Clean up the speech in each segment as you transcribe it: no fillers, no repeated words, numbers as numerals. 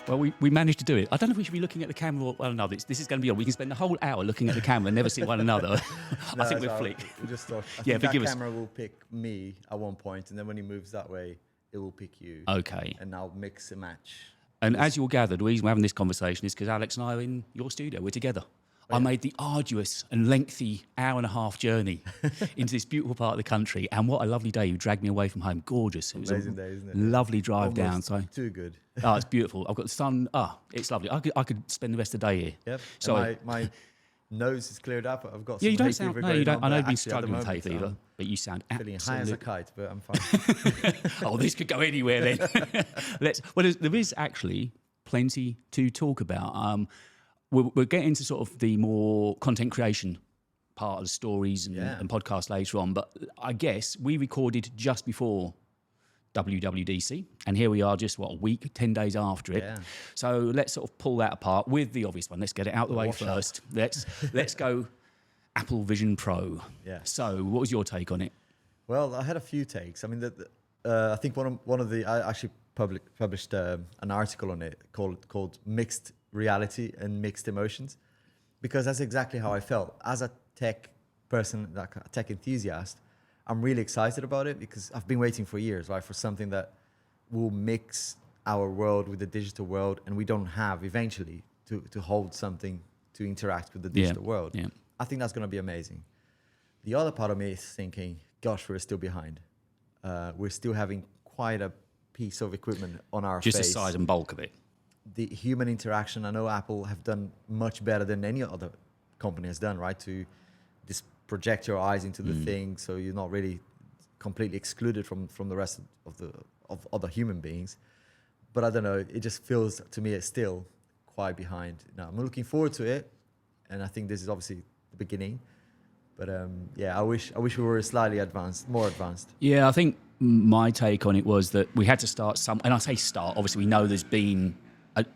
Well, we managed to do it. I don't know if we should be looking at the camera or one another. This is going to be on. We can spend the whole hour looking at the camera and never see one another. I think we're flick. We just thought, I Yeah, think that forgive us. camera will pick me at one point, and then when he moves that way, it will pick you. Okay. And I'll mix and match. And as you all gathered, the reason we're having this conversation is because Alex and I are in your studio. We're together. I made the arduous and lengthy hour-and-a-half journey into this beautiful part of the country. And what a lovely day. You dragged me away from home. Gorgeous. It was Amazing day, isn't it? Lovely drive Almost down. So too good. Oh, it's beautiful. I've got the sun. It's lovely. I could spend the rest of the day here. Yep. So And my nose is cleared up. I've got yeah, some you don't hay sound. fever No, going you don't. on, I know but you've been actually at the struggling with hay moment, fever, but you sound feeling high as a absolutely. kite, but I'm fine. Oh, this could go anywhere then. There is actually plenty to talk about. We'll get into sort of the more content creation part of the stories and podcasts later on, but I guess we recorded just before WWDC, and here we are just, a week, 10 days after it. Yeah. So let's sort of pull that apart with the obvious one. Let's get it out of the way wash up. first. Let's go Apple Vision Pro. Yeah. So what was your take on it? Well, I had a few takes. I mean, I think one of the I actually published an article on it called Mixed Reality and Mixed Emotions, because that's exactly how I felt as a tech person, like a tech enthusiast. I'm really excited about it because I've been waiting for years, right, for something that will mix our world with the digital world, and we don't have eventually to hold something to interact with the digital world. Yeah. I think that's going to be amazing. The other part of me is thinking, gosh, we're still behind. We're still having quite a piece of equipment on our Just face. the size and bulk of it. The human interaction, I know Apple have done much better than any other company has done, right? To just project your eyes into the thing, so you're not really completely excluded from the rest of other human beings. But I don't know, it just feels to me it's still quite behind. Now I'm looking forward to it, and I think this is obviously the beginning. But I wish we were slightly more advanced. Yeah, I think my take on it was that we had to start and I say start, obviously we know there's been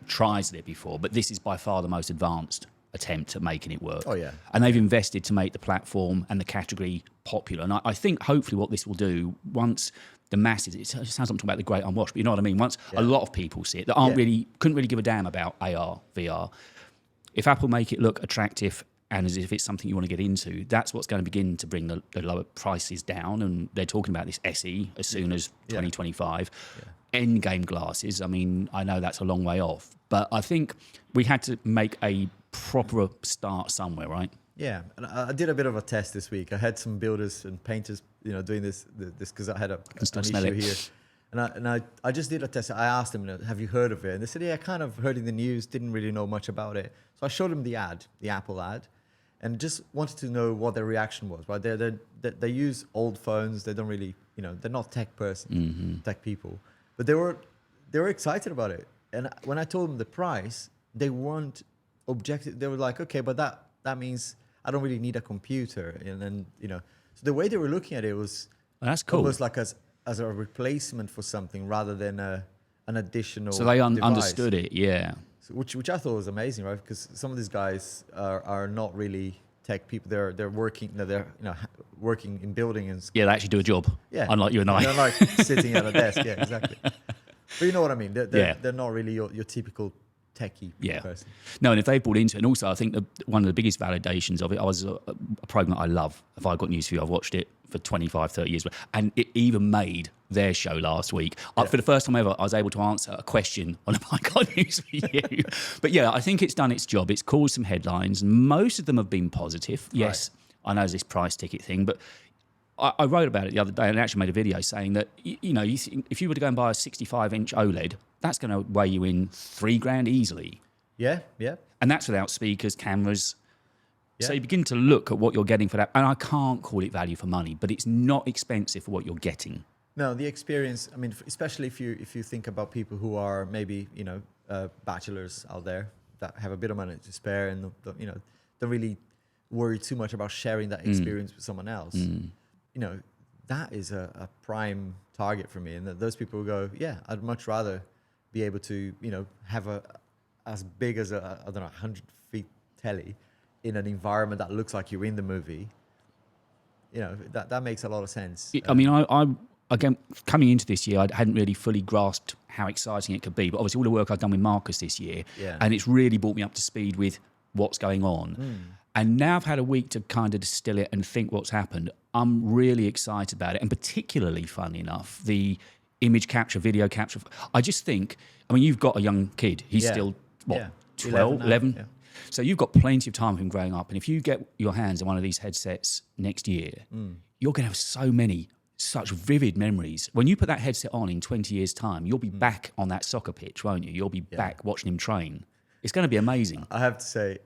tries at it before, but this is by far the most advanced attempt at making it work. Oh, yeah. And they've invested to make the platform and the category popular. And I think hopefully what this will do, once the masses, it sounds like I'm talking about the great unwashed, but you know what I mean? Once a lot of people see it that couldn't really give a damn about AR, VR, if Apple make it look attractive and as if it's something you want to get into, that's what's going to begin to bring the lower prices down. And they're talking about this SE as soon as 2025. End game glasses, I mean, I know that's a long way off, but I think we had to make a proper start somewhere, right? Yeah, and I did a bit of a test this week. I had some builders and painters, doing this because I had an issue here. And I just did a test. I asked them, have you heard of it? And they said, yeah, I kind of heard in the news, didn't really know much about it. So I showed them the Apple ad, and just wanted to know what their reaction was. Right? They use old phones. They don't really, they're not tech people, but they were excited about it. And when I told them the price, they weren't objective. They were like, okay, but that means I don't really need a computer. And then, so the way they were looking at it was That's cool. almost like as a replacement for something rather than an additional. So they device. understood it, yeah. So, which I thought was amazing, right? Because some of these guys are not really tech people. They're working. They're working in building and. Yeah, they actually do a job. Yeah. Unlike you and I. They're like sitting at a desk. Yeah, exactly. But you know what I mean. They're not really your typical techie person. No, and if they bought into it, and also I think one of the biggest validations of it, I was a program that I love. If I got news for you, I've watched it for 25, 30 years. And it even made their show last week. For the first time ever, I was able to answer a question on If I Got News for You. But yeah, I think it's done its job. It's caused some headlines. Most of them have been positive. Yes, I know this price ticket thing, but I wrote about it the other day and actually made a video saying that, if you were to go and buy a 65-inch OLED, that's going to weigh you in $3,000 easily. Yeah. And that's without speakers, cameras. Yeah. So you begin to look at what you're getting for that. And I can't call it value for money, but it's not expensive for what you're getting. No, the experience, I mean, especially if you think about people who are maybe, bachelors out there that have a bit of money to spare and, don't really worry too much about sharing that experience with someone else. That is a prime target for me. And those people will go, yeah, I'd much rather be able to, have as big as 100 feet telly in an environment that looks like you're in the movie. That makes a lot of sense. I mean, again, coming into this year, I hadn't really fully grasped how exciting it could be. But obviously all the work I've done with Marcus this year, and it's really brought me up to speed with what's going on. And now I've had a week to kind of distill it and think what's happened. I'm really excited about it. And particularly, funnily enough, the image capture, video capture. I just think, I mean, you've got a young kid. He's still, what, 12, 11? Yeah. So you've got plenty of time of him growing up. And if you get your hands on one of these headsets next year, you're going to have so many, such vivid memories. When you put that headset on in 20 years' time, you'll be back on that soccer pitch, won't you? You'll be back watching him train. It's going to be amazing. I have to say,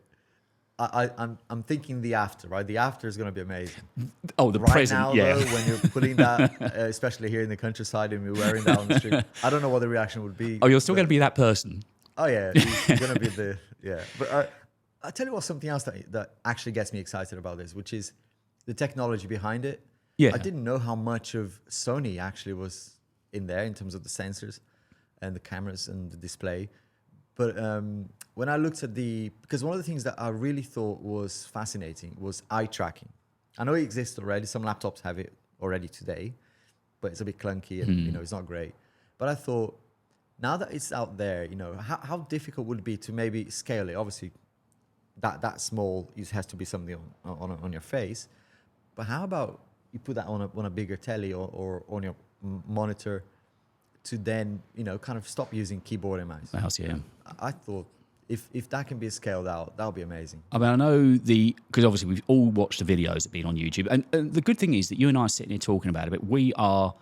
I'm thinking the after, right? The after is going to be amazing. Oh, the present, now, though, when you're putting that, especially here in the countryside, and you're wearing that on the street, I don't know what the reaction would be. Oh, you're still going to be that person. Oh yeah, he's going to be the But I tell you what, something else that actually gets me excited about this, which is the technology behind it. Yeah, I didn't know how much of Sony actually was in there in terms of the sensors and the cameras and the display. But when I looked at because one of the things that I really thought was fascinating was eye tracking. I know it exists already. Some laptops have it already today, but it's a bit clunky and it's not great. But I thought, now that it's out there, how difficult would it be to maybe scale it? Obviously, that small, it has to be something on your face. But how about you put that on a bigger telly or on your monitor to then, kind of stop using keyboard and mouse? Mouse, yeah. I thought if that can be scaled out, that'll be amazing. I mean, I know because obviously we've all watched the videos that have been on YouTube. And the good thing is that you and I are sitting here talking about it, but we are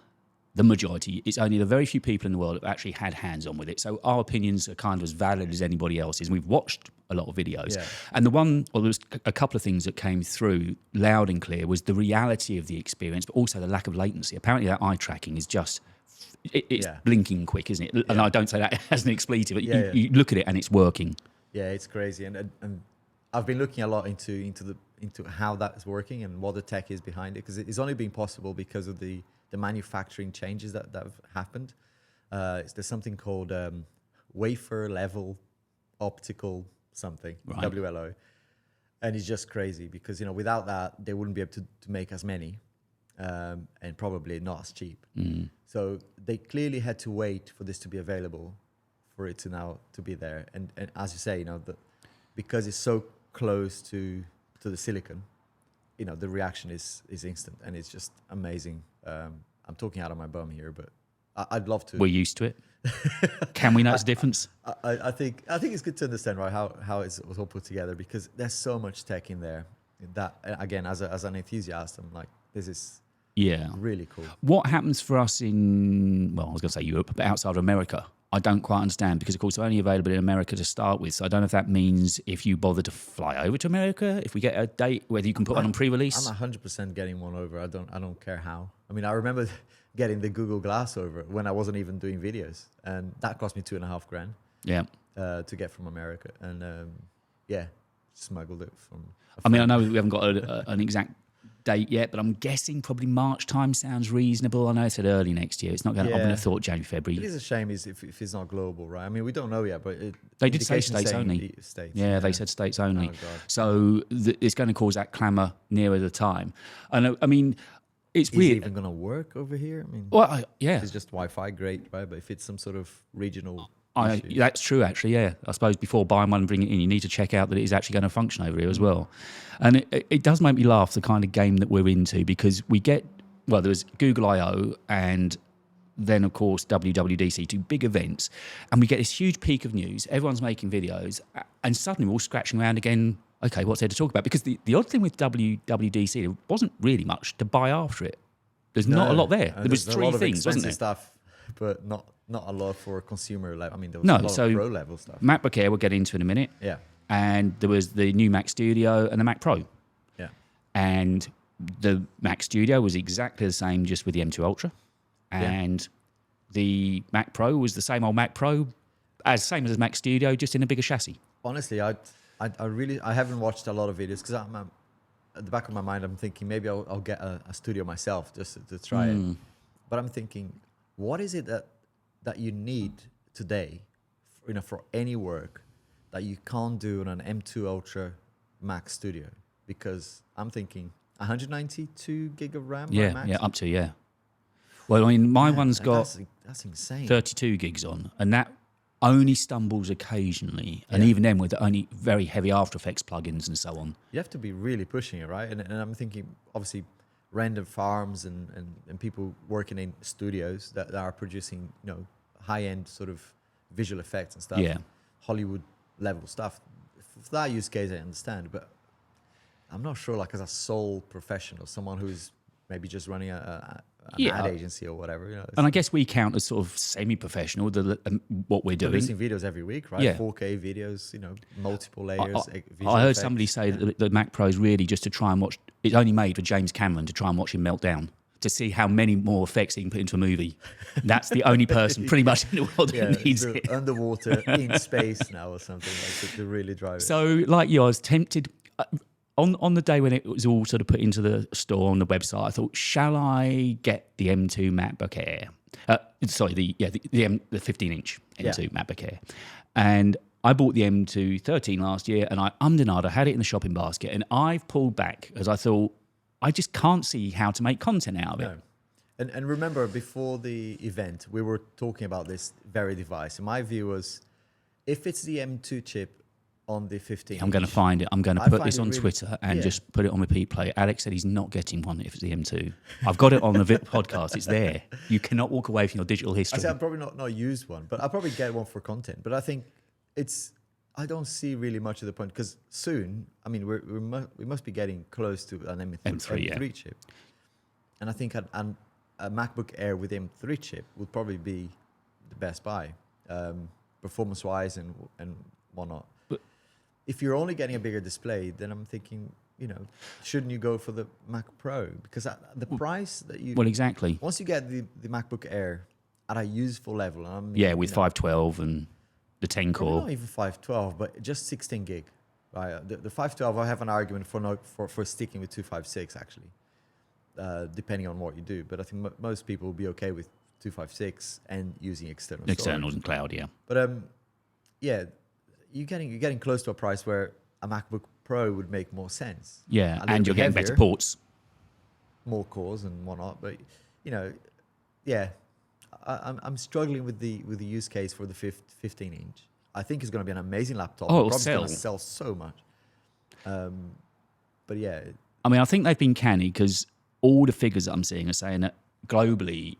the majority. It's only the very few people in the world that have actually had hands-on with it. So our opinions are kind of as valid as anybody else's. And we've watched a lot of videos. Yeah. And there was a couple of things that came through loud and clear was the reality of the experience, but also the lack of latency. Apparently that eye tracking is just... It's blinking quick, isn't it? And I don't say that as an expletive, but you look at it and it's working. Yeah, it's crazy. And I've been looking a lot into how that's working and what the tech is behind it, because it's only been possible because of the manufacturing changes that have happened. There's something called wafer level optical something, right. WLO. And it's just crazy because, without that, they wouldn't be able to make as many. And probably not as cheap. So they clearly had to wait for this to be available for it to now to be there. And as you say, because it's so close to the silicon, the reaction is instant and it's just amazing. I'm talking out of my bum here, but I'd love to. We're used to it. Can we notice a difference? I think it's good to understand, right, how it was all put together, because there's so much tech in there that, again, as an enthusiast, I'm like, this is... Yeah. Really cool. What happens for us in, I was going to say Europe, but outside of America? I don't quite understand because, of course, they're only available in America to start with. So I don't know if that means if you bother to fly over to America, if we get a date, whether you can put one on pre-release. I'm 100% getting one over. I don't care how. I mean, I remember getting the Google Glass over when I wasn't even doing videos. And that cost me $2,500. Yeah. To get from America. And, smuggled it from... I mean, I know we haven't got an exact date yet, but I'm guessing probably March time sounds reasonable. I know it said early next year. It's not going to, I wouldn't have thought January, February. It is a shame if it's not global, right? I mean, we don't know yet, but they did say states only. They said states only. So it's going to cause that clamour nearer the time. And I mean, it's weird. Is it even going to work over here? I mean, it's just Wi-Fi, great, right? But if it's some sort of regional... That's true, actually, yeah. I suppose before buying one and bringing it in, you need to check out that it is actually going to function over here as well. And it does make me laugh, the kind of game that we're into, because we get, there was Google I.O. and then, of course, WWDC, two big events, and we get this huge peak of news. Everyone's making videos, and suddenly we're all scratching around again, okay, what's there to talk about? Because the odd thing with WWDC, there wasn't really much to buy after it. There's not a lot there. There was three things, wasn't there? Stuff, but not a lot for consumer level. I mean, there was a lot of pro level stuff. MacBook Air, we'll get into in a minute. Yeah. And there was the new Mac Studio and the Mac Pro. Yeah. And the Mac Studio was exactly the same, just with the M2 Ultra. And the Mac Pro was the same old Mac Pro, same as Mac Studio, just in a bigger chassis. Honestly, I haven't watched a lot of videos because I'm at the back of my mind, I'm thinking maybe I'll get a studio myself just to try it. But I'm thinking, what is it that you need today, for any work that you can't do on an M2 Ultra Mac Studio? Because I'm thinking 192 gig of RAM. Yeah, up to. Well, I mean, my one's got that's insane. 32 gigs on, and that only stumbles occasionally, and even then with only very heavy After Effects plugins and so on. You have to be really pushing it, right? And I'm thinking, obviously, random farms and people working in studios that are producing, high-end sort of visual effects and stuff. Yeah. Hollywood level stuff. For that use case, I understand, but I'm not sure, like, as a sole professional, someone who's maybe just running an ad agency or whatever. And I guess we count as sort of semi-professional what we're doing. Producing videos every week, right? 4K videos, multiple layers. I heard somebody say that the Mac Pro is really just to try and watch. It's only made for James Cameron to try and watch him melt down, to see how many more effects he can put into a movie. That's the only person pretly much in the world that needs it. Underwater, in space now or something, like, to really drive it. So, like you, I was tempted. On the day when it was all sort of put into the store on the website, I thought, shall I get the M2 MacBook Air? The 15-inch M2 MacBook Air. And I bought the M2 13 last year, and I ummed and ahed. I had it in the shopping basket, and I've pulled back as I thought, I just can't see how to make content out of it. No. And remember, before the event, we were talking about this very device. And my view was, if it's the M2 chip on the 15, I'm going to find it. I'm going to put this on Twitter and just put it on repeat play. Alex said he's not getting one if it's the M2. I've got it on the podcast. It's there. You cannot walk away from your digital history. I said I'll probably not use one, but I'll probably get one for content. But I think I don't see really much of the point, because soon, I mean, we must be getting close to an M3 chip. And I think a MacBook Air with M3 chip would probably be the best buy, performance-wise and whatnot. If you're only getting a bigger display, then I'm thinking, shouldn't you go for the Mac Pro? Because the price that you... Well, exactly. Once you get the MacBook Air at a useful level... with 512 and the 10 core. Not even 512, but just 16 gig. Right? The 512, I have an argument for sticking with 256, actually, depending on what you do. But I think most people will be okay with 256 and using externals and cloud, yeah. But, you're getting close to a price where a MacBook Pro would make more sense. Yeah, and you're getting better ports, more cores and whatnot. But I'm struggling with the use case for the 15-inch. I think it's going to be an amazing laptop. Oh, it's going to sell so much. But yeah, I mean, I think they've been canny, because all the figures that I'm seeing are saying that globally,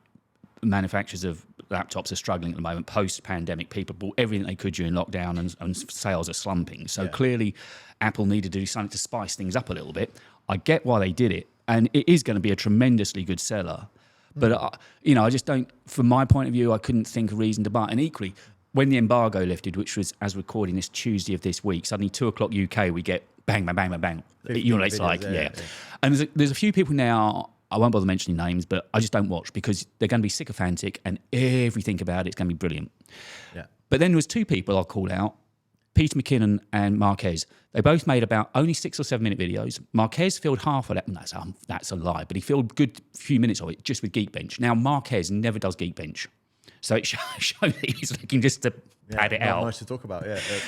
manufacturers of laptops are struggling at the moment. Post-pandemic, people bought everything they could during lockdown, and sales are slumping. So clearly, Apple needed to do something to spice things up a little bit. I get why they did it, and it is going to be a tremendously good seller. But I just don't. From my point of view, I couldn't think of reason to buy. And equally, when the embargo lifted, which was, as we're recording this, Tuesday of this week, suddenly 2:00 UK, we get bang, bang, bang, bang, bang. It's like, And there's a few people now. I won't bother mentioning names, but I just don't watch, because they're going to be sycophantic and everything about it's going to be brilliant. Yeah. But then there was two people I'll call out, Peter McKinnon and Marquez. They both made about only 6 or 7 minute videos. Marquez filled half of that. That's a lie, but he filled a good few minutes of it just with Geekbench. Now, Marquez never does Geekbench. So it shows that he's looking just to pad it out. Not much to talk about,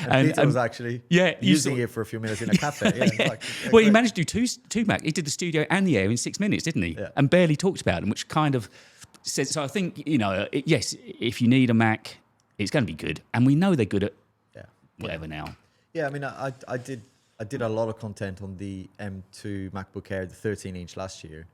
And Peter was actually using it for a few minutes in a cafe. Well, he managed to do two Mac. He did the Studio and the Air in 6 minutes, didn't he? Yeah. And barely talked about them, which kind of says... So I think, yes, if you need a Mac, it's going to be good. And we know they're good at whatever now. Yeah, I mean, I did a lot of content on the M2 MacBook Air, the 13-inch last year.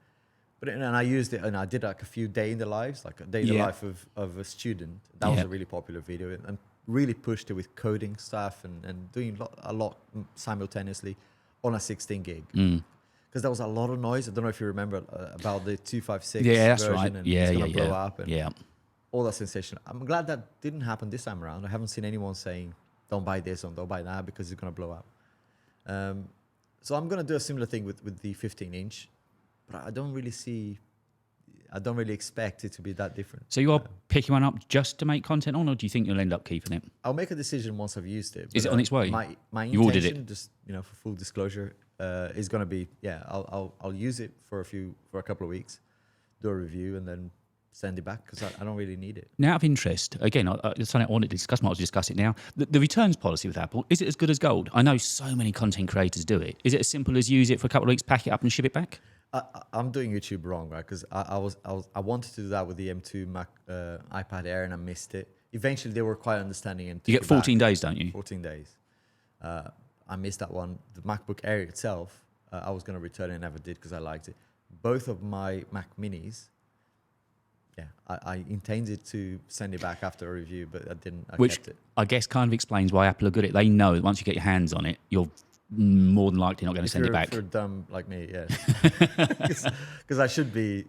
And I used it, and I did like a few day in the lives, like a day in the life of a student. That was a really popular video, and really pushed it with coding stuff and doing a lot simultaneously on a 16 gig. Because there was a lot of noise. I don't know if you remember about the 256 that's version. Right. And it's going to blow up. And all that sensation. I'm glad that didn't happen this time around. I haven't seen anyone saying, don't buy this or don't buy that because it's going to blow up. So I'm going to do a similar thing with the 15-inch. But I don't really expect it to be that different. So you are picking one up just to make content on, or do you think you'll end up keeping it? I'll make a decision once I've used it. Is it on its way? My you ordered it, just for full disclosure, is going to be I'll use it for a couple of weeks, do a review, and then send it back, because I don't really need it. Now, out of interest, again, it's something I wanted to discuss. Might as well discuss it now. The returns policy with Apple, is it as good as gold? I know so many content creators do it. Is it as simple as use it for a couple of weeks, pack it up, and ship it back? I'm doing YouTube wrong, right? Because I wanted to do that with the M2 Mac iPad Air, and I missed it. Eventually, they were quite understanding, and you get 14 days, don't you? 14 days. I missed that one. The MacBook Air itself, I was going to return it and never did because I liked it. Both of my Mac Minis, yeah, I intended to send it back after a review, but I didn't. I kept it. I guess kind of explains why Apple are good at it. They know that once you get your hands on it, you're more than likely not going to send it back. If you're dumb like me, yeah. Because I should be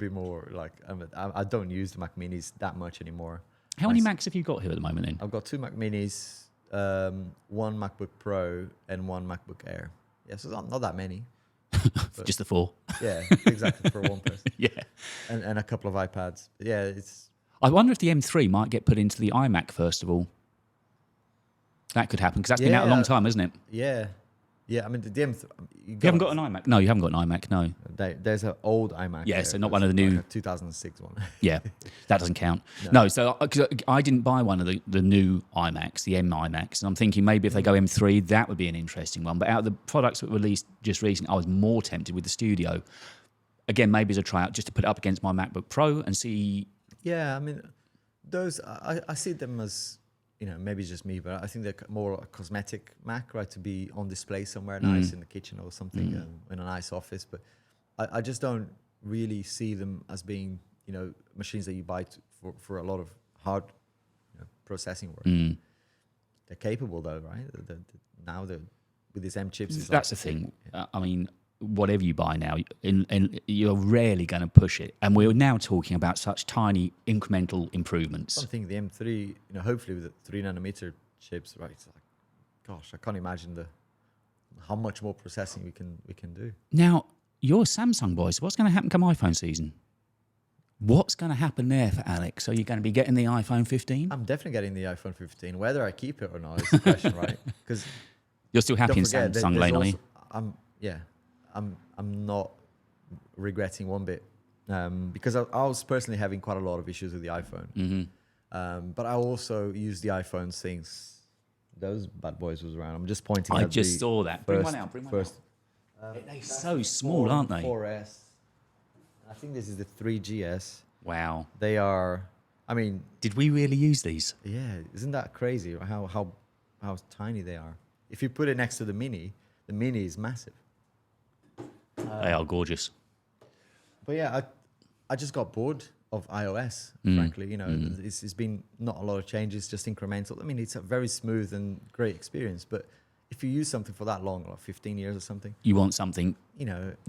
more like, I don't use the Mac Minis that much anymore. How many Macs have you got here at the moment then? I've got 2 Mac Minis, one MacBook Pro, and one MacBook Air. Yeah, so not that many. Just the 4. Yeah, exactly, for one person. Yeah. And a couple of iPads. Yeah, it's... I wonder if the M3 might get put into the iMac first of all. That could happen, because that's been out a long time, hasn't it? Yeah. Yeah, I mean, the M3... You haven't got an iMac? No, you haven't got an iMac, no. There's an old iMac. Yeah, there. so not one of the new... Like a 2006 one. Yeah, that doesn't count. No, so cause I didn't buy one of the new iMacs, the M iMacs, and I'm thinking maybe if they go M3, that would be an interesting one. But out of the products that were released just recently, I was more tempted with the Studio. Again, maybe as a tryout, just to put it up against my MacBook Pro and see... Yeah, I mean, those... I see them as... maybe it's just me, but I think they're more a cosmetic Mac, right? To be on display somewhere nice in the kitchen or something, in a nice office. But I just don't really see them as being, machines that you buy for a lot of hard processing work. They're capable though, right? Now with these M chips. That's the thing. I mean, whatever you buy now, and you're rarely going to push it. And we're now talking about such tiny incremental improvements. I think the M3, hopefully with the 3 nanometer chips, right? It's like, gosh, I can't imagine how much more processing we can do. Now, you're a Samsung boy, so what's going to happen come iPhone season? What's going to happen there for Alex? Are you going to be getting the iPhone 15? I'm definitely getting the iPhone 15. Whether I keep it or not is the question, right? Because you're still happy in Samsung lane, are you? I'm not regretting one bit because I was personally having quite a lot of issues with the iPhone. But I also used the iPhone since those bad boys was around. I'm just pointing at I just saw that. Bring one out. They're so small, aren't they? 4S. I think this is the 3GS. Wow. They are, I mean... Did we really use these? Yeah. Isn't that crazy how tiny they are? If you put it next to the Mini is massive. They are gorgeous. But yeah, I just got bored of iOS, frankly. It's been not a lot of changes, just incremental. I mean, it's a very smooth and great experience, but if you use something for that long, like 15 years or something... You want something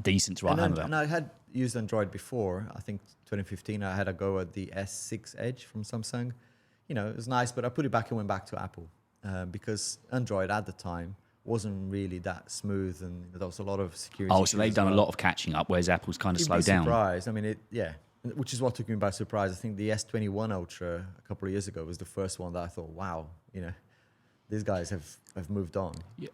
decent to write home about. And I had used Android before. I think 2015, I had a go at the S6 Edge from Samsung. It was nice, but I put it back and went back to Apple because Android at the time wasn't really that smooth, and there was a lot of security. Oh, so they've done a lot of catching up, whereas Apple's kind of slowed down. Surprised. I mean, which is what took me by surprise. I think the S21 Ultra a couple of years ago was the first one that I thought, wow, these guys have moved on. Yeah.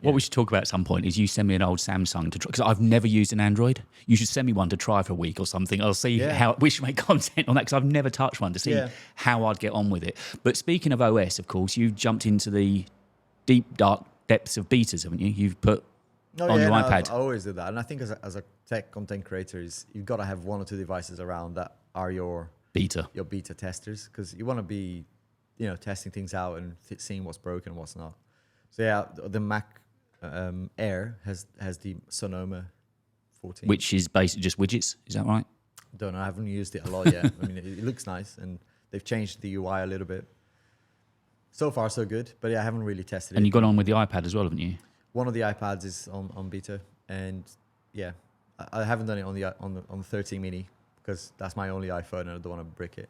What we should talk about at some point is you send me an old Samsung to try, because I've never used an Android. You should send me one to try for a week or something. I'll see how we should make content on that, because I've never touched one to see how I'd get on with it. But speaking of OS, of course, you've jumped into the deep, dark depths of betas, haven't you? You've put on your iPad. I always do that. And I think as a tech content creator, you've got to have 1 or 2 devices around that are your beta testers, because you want to be testing things out and seeing what's broken and what's not. So yeah, the Mac Air has the Sonoma 14. Which is basically just widgets, is that right? Don't know, I haven't used it a lot yet. I mean, it looks nice, and they've changed the UI a little bit. So far, so good, but yeah, I haven't really tested it. And you've gone on with the iPad as well, haven't you? One of the iPads is on beta, and yeah, I haven't done it on the 13 mini because that's my only iPhone and I don't want to brick it.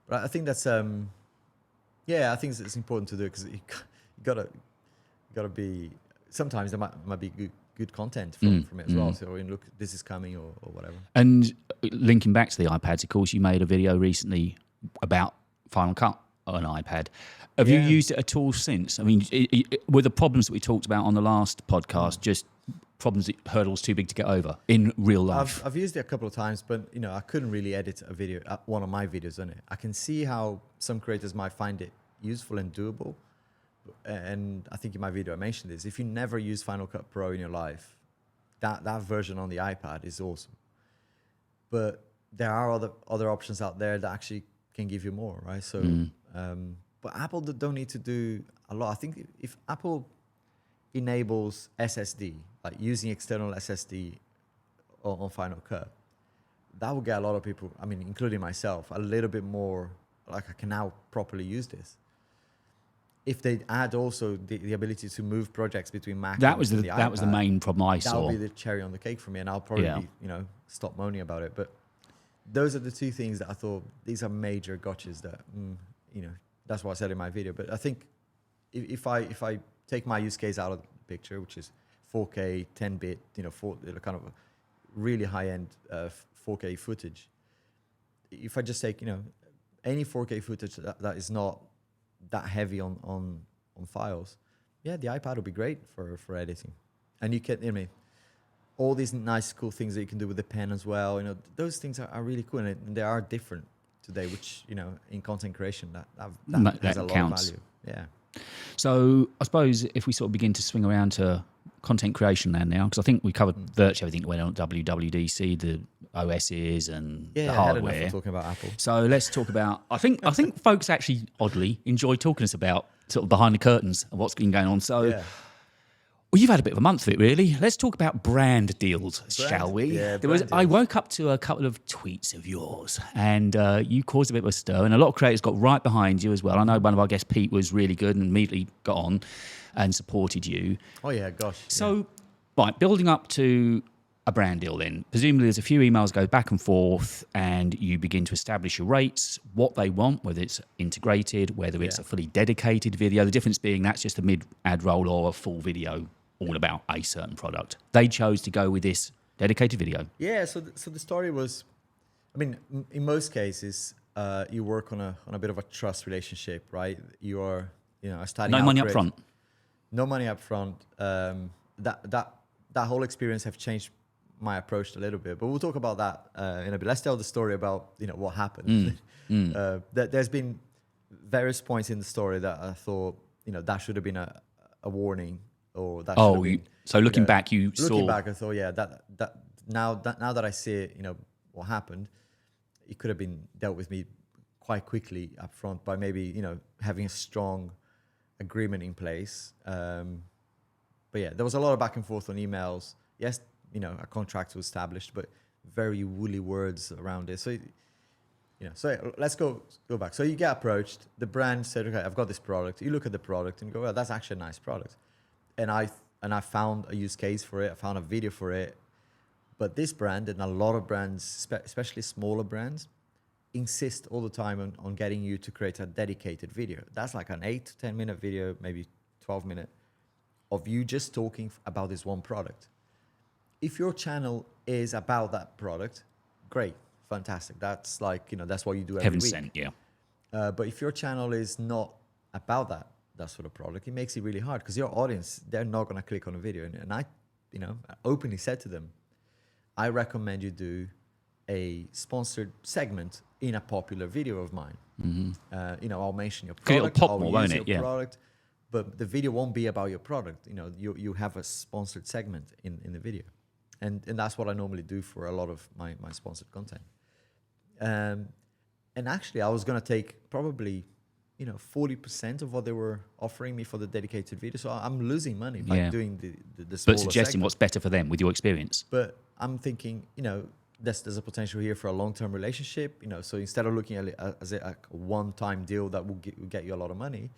But I think that's I think it's important to do, because you gotta be. Sometimes there might be good content from it as well. So look, this is coming or whatever. And linking back to the iPads, of course, you made a video recently about Final Cut on an iPad. Have you used it at all since? I mean, were the problems that we talked about on the last podcast just hurdles too big to get over in real life? I've used it a couple of times, but I couldn't really edit a video, one of my videos on it. I can see how some creators might find it useful and doable, and I think in my video I mentioned this. If you never use Final Cut Pro in your life, that version on the iPad is awesome. But there are other options out there that actually can give you more, right? So, but Apple don't need to do a lot. I think if Apple enables SSD, like using external SSD on Final Cut, that will get a lot of people, I mean, including myself, a little bit more like I can now properly use this. If they add also the ability to move projects between Mac that and was the the iPad, main problem I saw. That'll be the cherry on the cake for me, and I'll probably stop moaning about it. But those are the two things that I thought these are major gotchas that that's what I said in my video. But I think if I take my use case out of the picture, which is 4K 10-bit, kind of a really high-end 4K footage. If I just take any 4K footage that is not that heavy on files, the iPad will be great for editing. And you can, all these nice cool things that you can do with the pen as well, those things are really cool, and they are different today, which in content creation that has a lot of value. Yeah. So I suppose if we sort of begin to swing around to content creation land now, because I think we covered virtually everything that went on at WWDC, the OSs and the hardware. I had enough of talking about Apple. So let's talk about. I think folks actually oddly enjoy talking to us about sort of behind the curtains of what's been going on. So. Well, you've had a bit of a month of it, really. Let's talk about brand deals, shall we? Yeah, I woke up to a couple of tweets of yours, and you caused a bit of a stir, and a lot of creators got right behind you as well. I know one of our guests, Pete, was really good and immediately got on and supported you. Oh, yeah, gosh. So, right, building up to a brand deal then. Presumably there's a few emails go back and forth, and you begin to establish your rates, what they want, whether it's integrated, whether it's a fully dedicated video. The difference being that's just a mid-ad roll or a full video all about a certain product. They chose to go with this dedicated video. Yeah, so the story was, I mean, in most cases, you work on a bit of a trust relationship, right? You are, starting no money up front. No money up front. That whole experience have changed my approach a little bit, but we'll talk about that in a bit. Let's tell the story about what happened. There's been various points in the story that I thought that should have been a warning. Or that so looking back, looking back, I thought, that now that I see it, what happened, it could have been dealt with me quite quickly up front by maybe having a strong agreement in place. But there was a lot of back and forth on emails. Yes, a contract was established, but very woolly words around it. So so let's go back. So you get approached. The brand said, "Okay, I've got this product." You look at the product and you go, "Well, that's actually a nice product." And I found a use case for it. I found a video for it. But this brand and a lot of brands, especially smaller brands, insist all the time on getting you to create a dedicated video. That's like an 8 to 10 minute video, maybe 12 minute, of you just talking about this one product. If your channel is about that product, great, fantastic. That's like, that's what you do every Heaven week. sent, yeah. But if your channel is not about that sort of product, it makes it really hard because your audience, they're not going to click on a video. And I, openly said to them, I recommend you do a sponsored segment in a popular video of mine. I'll mention your product, it'll pop more, won't it? Product, but the video won't be about your product. You have a sponsored segment in the video. And that's what I normally do for a lot of my sponsored content. And actually, I was going to take probably 40% of what they were offering me for the dedicated video. So I'm losing money by doing the smaller But suggesting segment. what's better for them with your experience. But I'm thinking, there's a potential here for a long-term relationship. So instead of looking at it as a one-time deal that will get you a lot of money,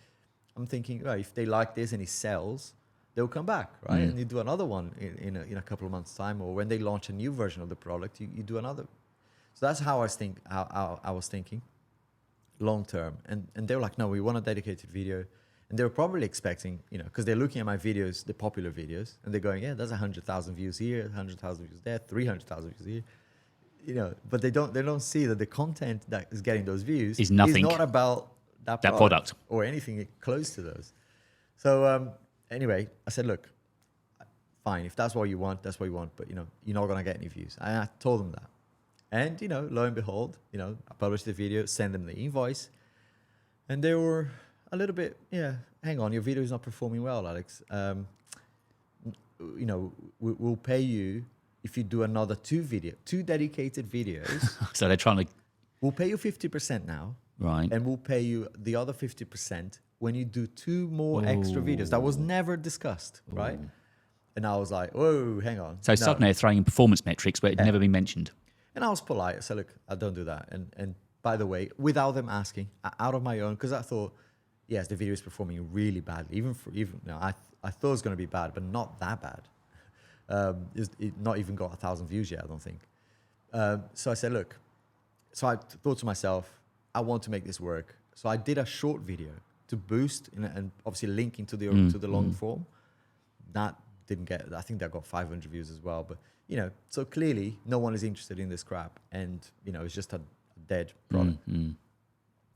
I'm thinking, well, if they like this and it sells, they'll come back, right? And you do another one in a couple of months' time, or when they launch a new version of the product, you do another. So that's how I was thinking. Long term, and they were like, no, we want a dedicated video, and they were probably expecting, because they're looking at my videos, the popular videos, and they're going, yeah, there's 100,000 views here, 100,000 views there, 300,000 views here, but they don't see that the content that is getting those views is not about that product or anything close to those. So anyway, I said, look, fine, if that's what you want, that's what you want, but you're not gonna get any views. And I told them that. And, lo and behold, I published the video, sent them the invoice, and they were a little bit, hang on, your video is not performing well, Alex. we'll pay you if you do another two dedicated videos. So they're trying to. We'll pay you 50% now. Right. And we'll pay you the other 50% when you do 2 more extra videos. That was never discussed, right? And I was like, whoa, hang on. So suddenly they're throwing in performance metrics where it had never been mentioned. And I was polite. I said, look, I don't do that. And by the way, without them asking, out of my own, because I thought, yes, the video is performing really badly. I thought it was going to be bad, but not that bad. It not even got 1,000 views yet, I don't think. So I said, look. So I thought to myself, I want to make this work. So I did a short video to boost and obviously linking to the long form. That didn't get. I think that got 500 views as well. But so clearly no one is interested in this crap, and it's just a dead product.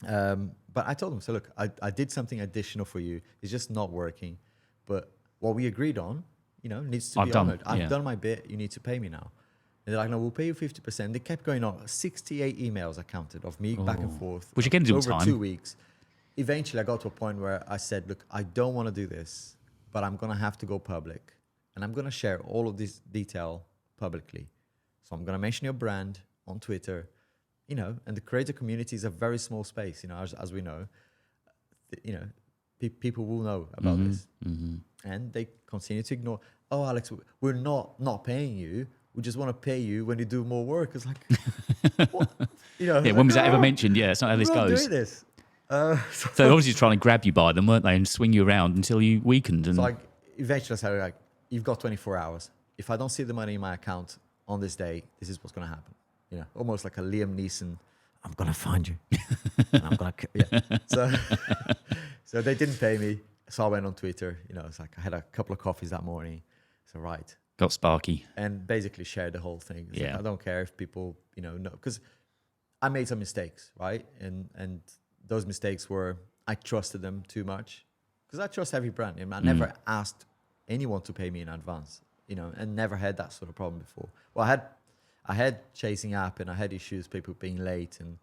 But I told them, so look, I did something additional for you. It's just not working. But what we agreed on, needs to be honored. I've done my bit. You need to pay me now. And they're like, no, we'll pay you 50%. They kept going on. 68 emails I counted of me back and forth. Which again, over 2 weeks. Eventually, I got to a point where I said, look, I don't want to do this, but I'm going to have to go public. And I'm going to share all of this detail publicly. So I'm going to mention your brand on Twitter, and the creator community is a very small space, as we know. People will know about this. And they continue to ignore, oh, Alex, we're not paying you. We just want to pay you when you do more work. It's like, what? When was that ever mentioned? Yeah, it's not how this goes. Doing this. So they're obviously trying to grab you by them, weren't they, and swing you around until you weakened. And so eventually I said, like, you've got 24 hours. If I don't see the money in my account on this day, this is what's going to happen. Almost like a Liam Neeson. I'm going to find you. And I'm going to, So they didn't pay me. So I went on Twitter. It's like I had a couple of coffees that morning. So right. Got sparky. And basically shared the whole thing. Like, I don't care if people, know, because I made some mistakes, right? And those mistakes were, I trusted them too much. Because I trust every brand. I never asked anyone to pay me in advance, and never had that sort of problem before. Well, I had chasing app, and I had issues, people being late, and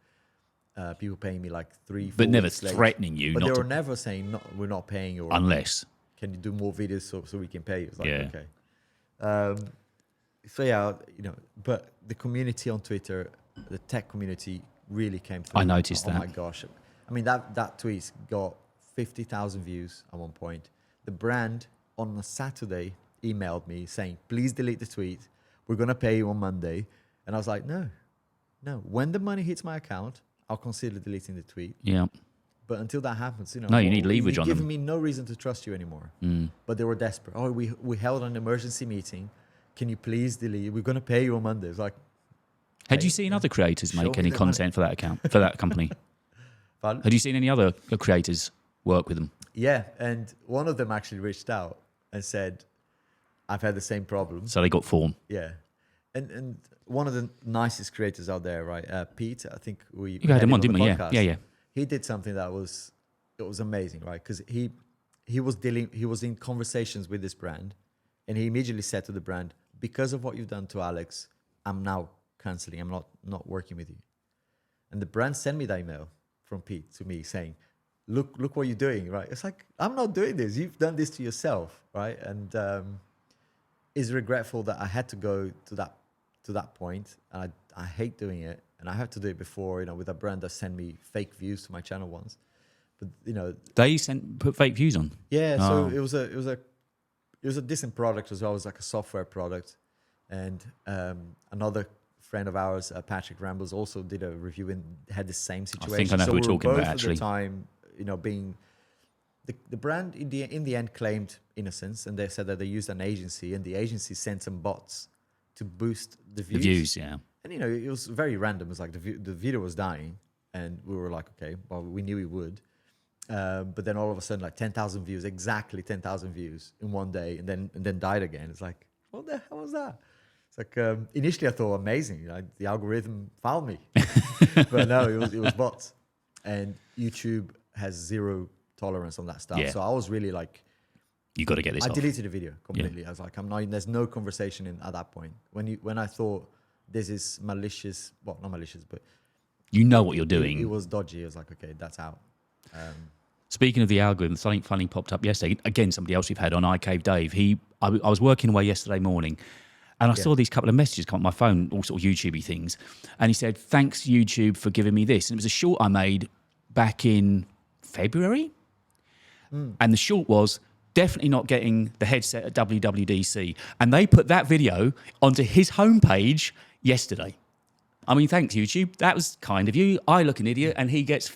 people paying me like 3-4 but never weeks threatening you. But they were never saying, no, we're not paying you. Unless. Can you do more videos so we can pay you? It's like, okay. But the community on Twitter, the tech community really came through. I noticed that. Oh my gosh. I mean, that tweet got 50,000 views at one point. The brand on a Saturday emailed me saying, please delete the tweet. We're going to pay you on Monday. And I was like, no. When the money hits my account, I'll consider deleting the tweet. Yeah. But until that happens, no, you need leverage on them. You've given me no reason to trust you anymore. But they were desperate. Oh, we held an emergency meeting. Can you please delete? We're going to pay you on Monday. It's like, had you seen other creators make any content for that account, for that company? Had you seen any other creators work with them? Yeah, and one of them actually reached out and said, I've had the same problem. So they got form. Yeah. And one of the nicest creators out there, right? Pete, I think we had him on, didn't we? Podcast. Yeah. He did something that was amazing, right? Because he was in conversations with this brand, and he immediately said to the brand, because of what you've done to Alex, I'm now canceling. I'm not working with you. And the brand sent me that email from Pete to me saying, look what you're doing, right? It's like, I'm not doing this. You've done this to yourself, right? And is regretful that I had to go to that point. And I hate doing it. And I have to do it before, with a brand that sent me fake views to my channel once. But they put fake views on. Yeah, so it was a decent product as well. It was like a software product. And another friend of ours, Patrick Rambles, also did a review and had the same situation. I think I know who we're talking about, actually. At the time, being the brand in the end claimed innocence, and they said that they used an agency, and the agency sent some bots to boost the views. The views, yeah. And it was very random. It was like the video was dying, and we were like, okay, well, we knew it would. But then all of a sudden, like 10,000 views, exactly 10,000 views in one day, and then died again. It's like, what the hell was that? It's like initially I thought amazing, the algorithm found me, but no, it was bots, and YouTube has zero tolerance on that stuff. Yeah. So I was really like, you got to get this. I deleted the video completely. Yeah. I was like, there's no conversation at that point. When I thought this is malicious, well, not malicious, but you know what you're doing. It was dodgy. I was like, okay, that's out. Speaking of the algorithm, something funny popped up yesterday. Again, somebody else we've had on iCave Dave. I was working away yesterday morning, and I saw these couple of messages come on my phone, all sort of YouTubey things, and he said, "Thanks YouTube for giving me this." And it was a short I made back in February, and the short was definitely not getting the headset at WWDC, and they put that video onto his homepage yesterday. I mean, thanks, YouTube. That was kind of you. I look an idiot, and he gets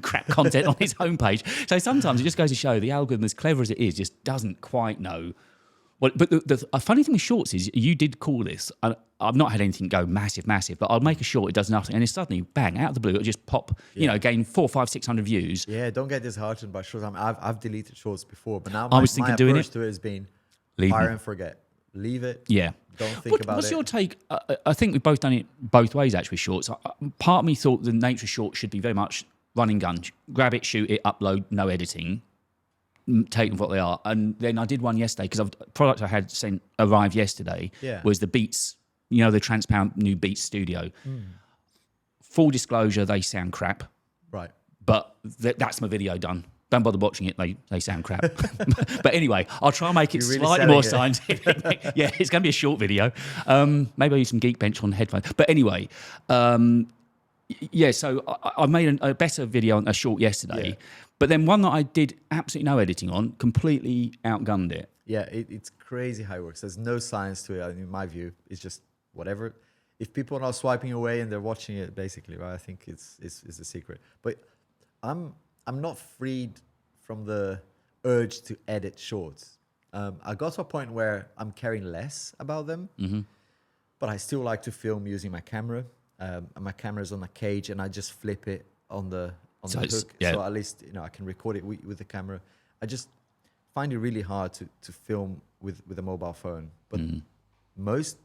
crap content on his homepage. So sometimes it just goes to show the algorithm, as clever as it is, just doesn't quite know. Well, but a funny thing with shorts is you did call this. I've not had anything go massive, but I'll make a short, it does nothing, and it's suddenly, bang, out of the blue, it'll just pop, gain 400, 500, 600 views. Yeah, don't get disheartened by shorts. I mean, I've deleted shorts before, but now I was thinking my doing approach it. to it has been Leave fire it. and forget. Leave it. Yeah. Don't think about it. What's your take? I think we've both done it both ways, actually, with shorts. Part of me thought the nature of shorts should be very much run and gun. Grab it, shoot it, upload, no editing. Take them for what they are. And then I did one yesterday, because the product I had arrived yesterday was the Beats, the transparent new Beats Studio. Full disclosure, they sound crap. Right. But that's my video done. Don't bother watching it, they sound crap. But anyway, I'll try and make it You're really slightly more selling scientific. Yeah, it's going to be a short video. Maybe I'll use some Geekbench on headphones. But anyway, so I made a better video on a short yesterday. Yeah. But then one that I did absolutely no editing on, completely outgunned it. Yeah, it's crazy how it works. There's no science to it, in my view. It's just whatever. If people are not swiping away and they're watching it, basically, right? I think it's the secret. But I'm not freed from the urge to edit shorts. I got to a point where I'm caring less about them, but I still like to film using my camera. And my camera's on a cage, and I just flip it on the hook. Yeah. So at least I can record it with the camera. I just find it really hard to film with a mobile phone. But most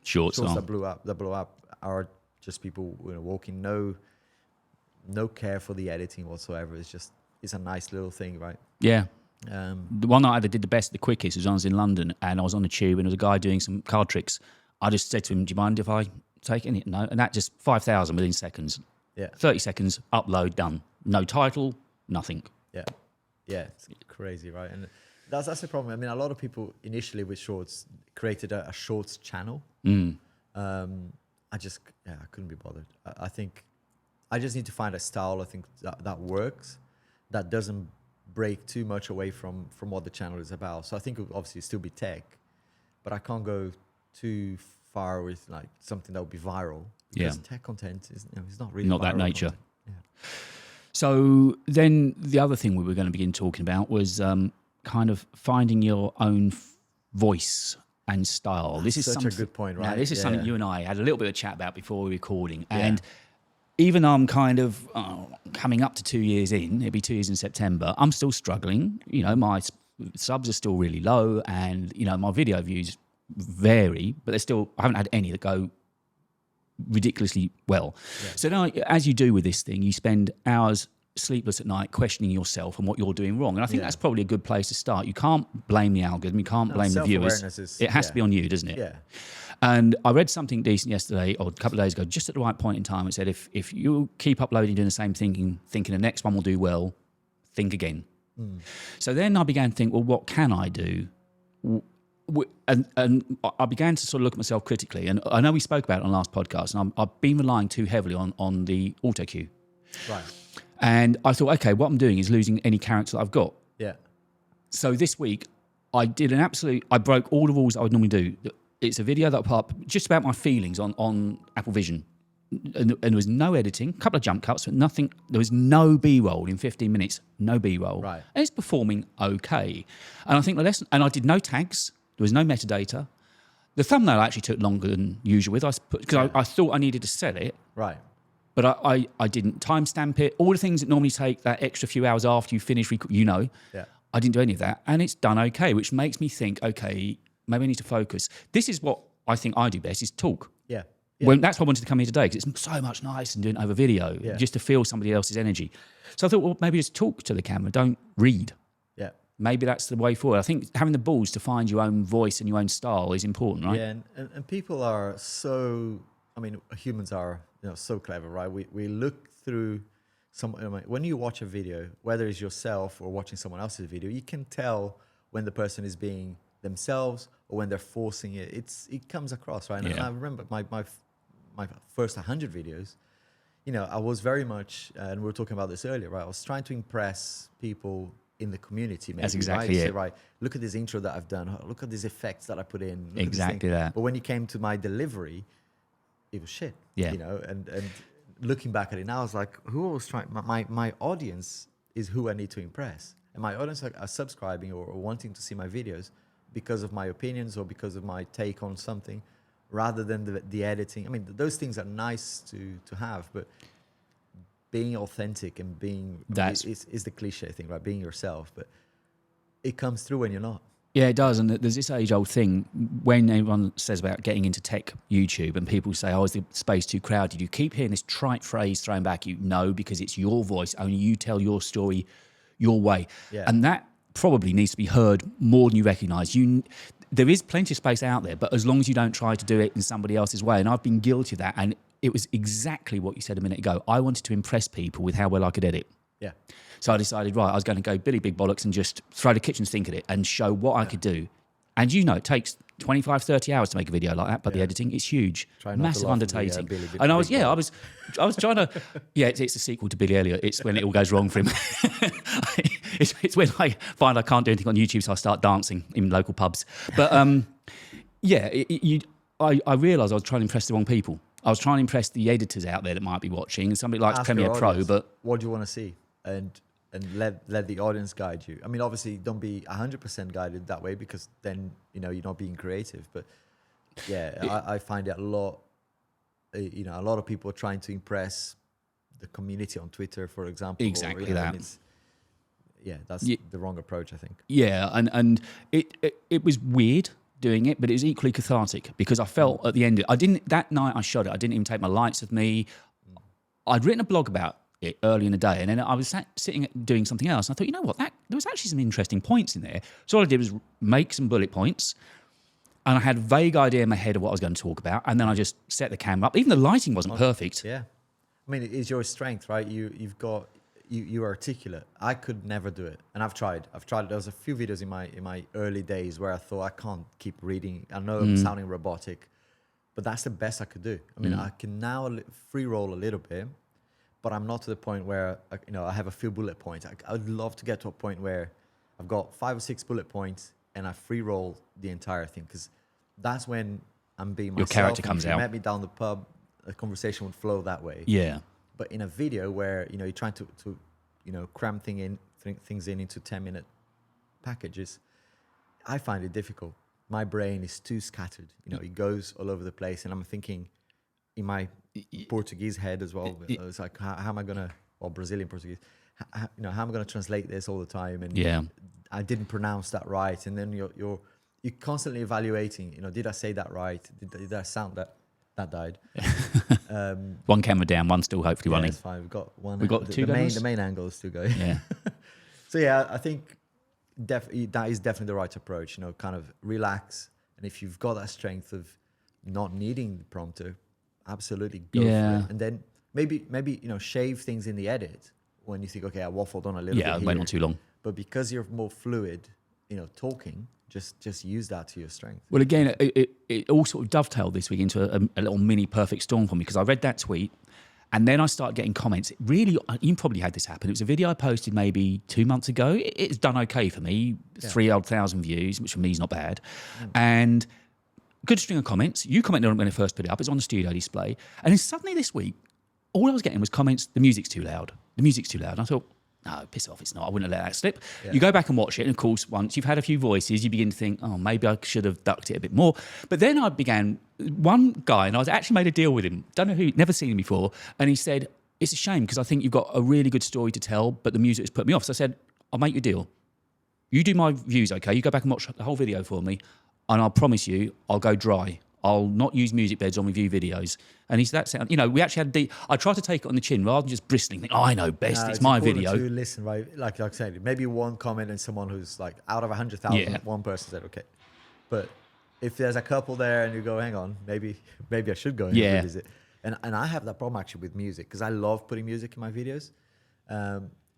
shorts that blow up are just people walking. No care for the editing whatsoever. It's a nice little thing, right? Yeah. The one that I did the quickest was I was in London, and I was on the tube, and there was a guy doing some card tricks. I just said to him, "Do you mind if I take it?" No, and that just 5,000 within seconds. Yeah. 30 seconds, upload, done. No title, nothing. Yeah. Yeah, it's crazy, right? And that's the problem. I mean, a lot of people initially with shorts created a shorts channel. I couldn't be bothered. I think I just need to find a style, I think, that works, that doesn't break too much away from what the channel is about. So I think it will obviously still be tech, but I can't go too far with like something that would be viral. Because tech content is not really not that nature. Yeah. So then the other thing we were going to begin talking about was kind of finding your own voice and style. This is such a good point, right? Now, this is something you and I had a little bit of a chat about before we were recording. And even though I'm kind of coming up to 2 years in, it'll be 2 years in September, I'm still struggling. My subs are still really low, and my video views vary, but I haven't had any that go ridiculously well. So now, as you do with this thing, you spend hours sleepless at night questioning yourself and what you're doing wrong, and I think that's probably a good place to start. You can't blame the algorithm, you can't blame the viewers. It has to be on you, doesn't it? Yeah. And I read something decent yesterday or a couple of days ago, just at the right point in time. It said if you keep uploading, doing the same thinking the next one will do well, think again. So then I began to think, well, what can I do? And I began to sort of look at myself critically. And I know we spoke about it on the last podcast, and I've been relying too heavily on the auto cue. Right. And I thought, okay, what I'm doing is losing any character that I've got. Yeah. So this week, I broke all the rules I would normally do. It's a video that I put up just about my feelings on Apple Vision. And there was no editing, a couple of jump cuts, but nothing. There was no B-roll in 15 minutes, no B-roll. Right. And it's performing okay. And I think the lesson, and I did no tags, there was no metadata. The thumbnail actually took longer than usual because I thought I needed to sell it. Right. But I didn't timestamp it. All the things that normally take that extra few hours after you finish, I didn't do any of that. And it's done okay, which makes me think, okay, maybe I need to focus. This is what I think I do best, is talk. Yeah. That's why I wanted to come here today, because it's so much nicer than doing it over video, just to feel somebody else's energy. So I thought, well, maybe just talk to the camera, don't read. Yeah. Maybe that's the way forward. I think having the balls to find your own voice and your own style is important, right? Yeah, and people are humans are so clever, right? We look through when you watch a video, whether it's yourself or watching someone else's video, you can tell when the person is being themselves or when they're forcing it. It comes across, right? And I remember my first 100 videos, you know, I was very much, and we were talking about this earlier, right? I was trying to impress people in the community. Maybe, that's exactly right? it. Say, right, look at this intro that I've done. Look at these effects that I put in. Exactly that. But when it came to my delivery, it was shit. Yeah. You know, and looking back at it now, I was like, who I was trying, my audience is who I need to impress. And my audience are subscribing or wanting to see my videos because of my opinions or because of my take on something, rather than the editing. I mean, those things are nice to have, but being authentic and being is the cliche thing, right? Being yourself, but it comes through when you're not. Yeah, it does. And there's this age-old thing when everyone says about getting into tech YouTube and people say, oh, is the space too crowded? You keep hearing this trite phrase thrown back, you know, because it's your voice. Only you tell your story your way. Yeah. And that probably needs to be heard more than you recognise. There is plenty of space out there, but as long as you don't try to do it in somebody else's way, and I've been guilty of that, and it was exactly what you said a minute ago. I wanted to impress people with how well I could edit. Yeah. So I decided, right, I was going to go Billy Big Bollocks and just throw the kitchen sink at it and show what I could do. And you know, it takes 25, 30 hours to make a video like that, but the editing is huge. Massive undertaking. And I was trying to, it's a sequel to Billy Elliot. It's when it all goes wrong for him. it's when I find I can't do anything on YouTube, so I start dancing in local pubs. But I realised I was trying to impress the wrong people. I was trying to impress the editors out there that might be watching, and somebody likes Premiere Pro, but what do you want to see? And let the audience guide you. I mean, obviously, don't be 100% guided that way, because then, you know, you're not being creative. But I find it a lot. You know, a lot of people are trying to impress the community on Twitter, for example. Exactly that. That's the wrong approach, I think. Yeah, and it was weird doing it, but it was equally cathartic, because I felt at the end, that night I shot it, I didn't even take my lights with me. I'd written a blog about it early in the day, and then I was sitting doing something else, and I thought, you know what, there was actually some interesting points in there. So all I did was make some bullet points, and I had a vague idea in my head of what I was going to talk about, and then I just set the camera up. Even the lighting wasn't perfect. Yeah. I mean, it is your strength, right? You're articulate. I could never do it, and I've tried. There was a few videos in my early days where I thought, I can't keep reading. I know I'm sounding robotic, but that's the best I could do. I mean, I can now free roll a little bit, but I'm not to the point where I have a few bullet points. I would love to get to a point where I've got 5 or 6 bullet points and I free roll the entire thing, because that's when I'm being myself. Your character comes out. If you met me down the pub, a conversation would flow that way. Yeah. But in a video where you're trying to cram things into 10-minute packages, I find it difficult. My brain is too scattered. It goes all over the place, and I'm thinking in my Portuguese head as well. It's like, how am I gonna, or Brazilian Portuguese? How am I gonna translate this all the time? And I didn't pronounce that right, and then you're constantly evaluating. Did I say that right? Did I sound that died? One camera down, one still hopefully running. It's fine. We've got one. We've got two the main angle is still going. Yeah. So I think that is definitely the right approach. Kind of relax, and if you've got that strength of not needing the prompter, absolutely go for it. And then maybe shave things in the edit when you think, okay, I waffled on a little bit. Yeah, I went on too long. But because you're more fluid, talking, just use that to your strength. Well, again, it all sort of dovetailed this week into a little mini perfect storm for me, because I read that tweet and then I started getting comments. Really, you probably had this happen. It was a video I posted maybe 2 months ago. It's done okay for me, 3,000 views, which for me is not bad. And good string of comments. You commented on it when I first put it up. It's on the studio display. And then suddenly this week, all I was getting was comments, the music's too loud. The music's too loud. And I thought, no, piss off, it's not. I wouldn't have let that slip. Yeah. You go back and watch it, and of course, once you've had a few voices, you begin to think, oh, maybe I should have ducked it a bit more. But then I began, one guy, and I actually made a deal with him, don't know who, never seen him before, and he said, it's a shame, because I think you've got a really good story to tell, but the music has put me off. So I said, I'll make you a deal. You do my views, okay? You go back and watch the whole video for me, and I'll promise you, I'll go dry. I'll not use music beds on review videos. And he said, that sound, we actually had I tried to take it on the chin rather than just bristling, think, I know best, it's my video. To listen, right? Like I said, maybe one comment and someone who's like out of 100,000, one person said, okay. But if there's a couple there and you go, hang on, maybe I should go and revisit. And I have that problem actually with music, because I love putting music in my videos.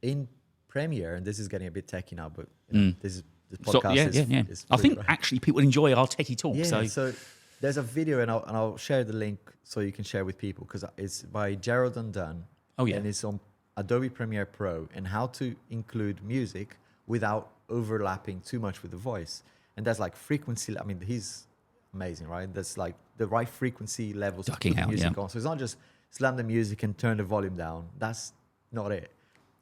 In Premiere, and this is getting a bit techy now, but this the podcast is I think free, right? actually people enjoy our techie talk. Yeah, so there's a video, and I'll share the link so you can share with people, because it's by Gerald Undone. Oh, yeah. And it's on Adobe Premiere Pro and how to include music without overlapping too much with the voice. And there's like frequency. I mean, he's amazing, right? There's like the right frequency levels to put the music on. So it's not just slam the music and turn the volume down. That's not it.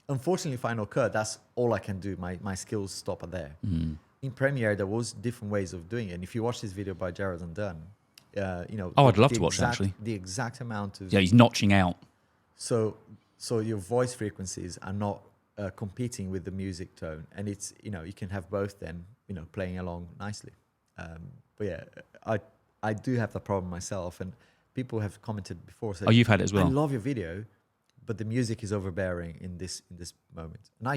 Unfortunately, Final Cut, that's all I can do. My skills stop at there. In Premiere, there was different ways of doing it. And if you watch this video by Gerald Undone, I'd love to watch it, actually. The exact amount of... Yeah, he's notching out. So your voice frequencies are not competing with the music tone. And it's, you can have both then, playing along nicely. But yeah, I do have the problem myself. And people have commented before. Saying, you've had it as well? I love your video, but the music is overbearing in this moment. And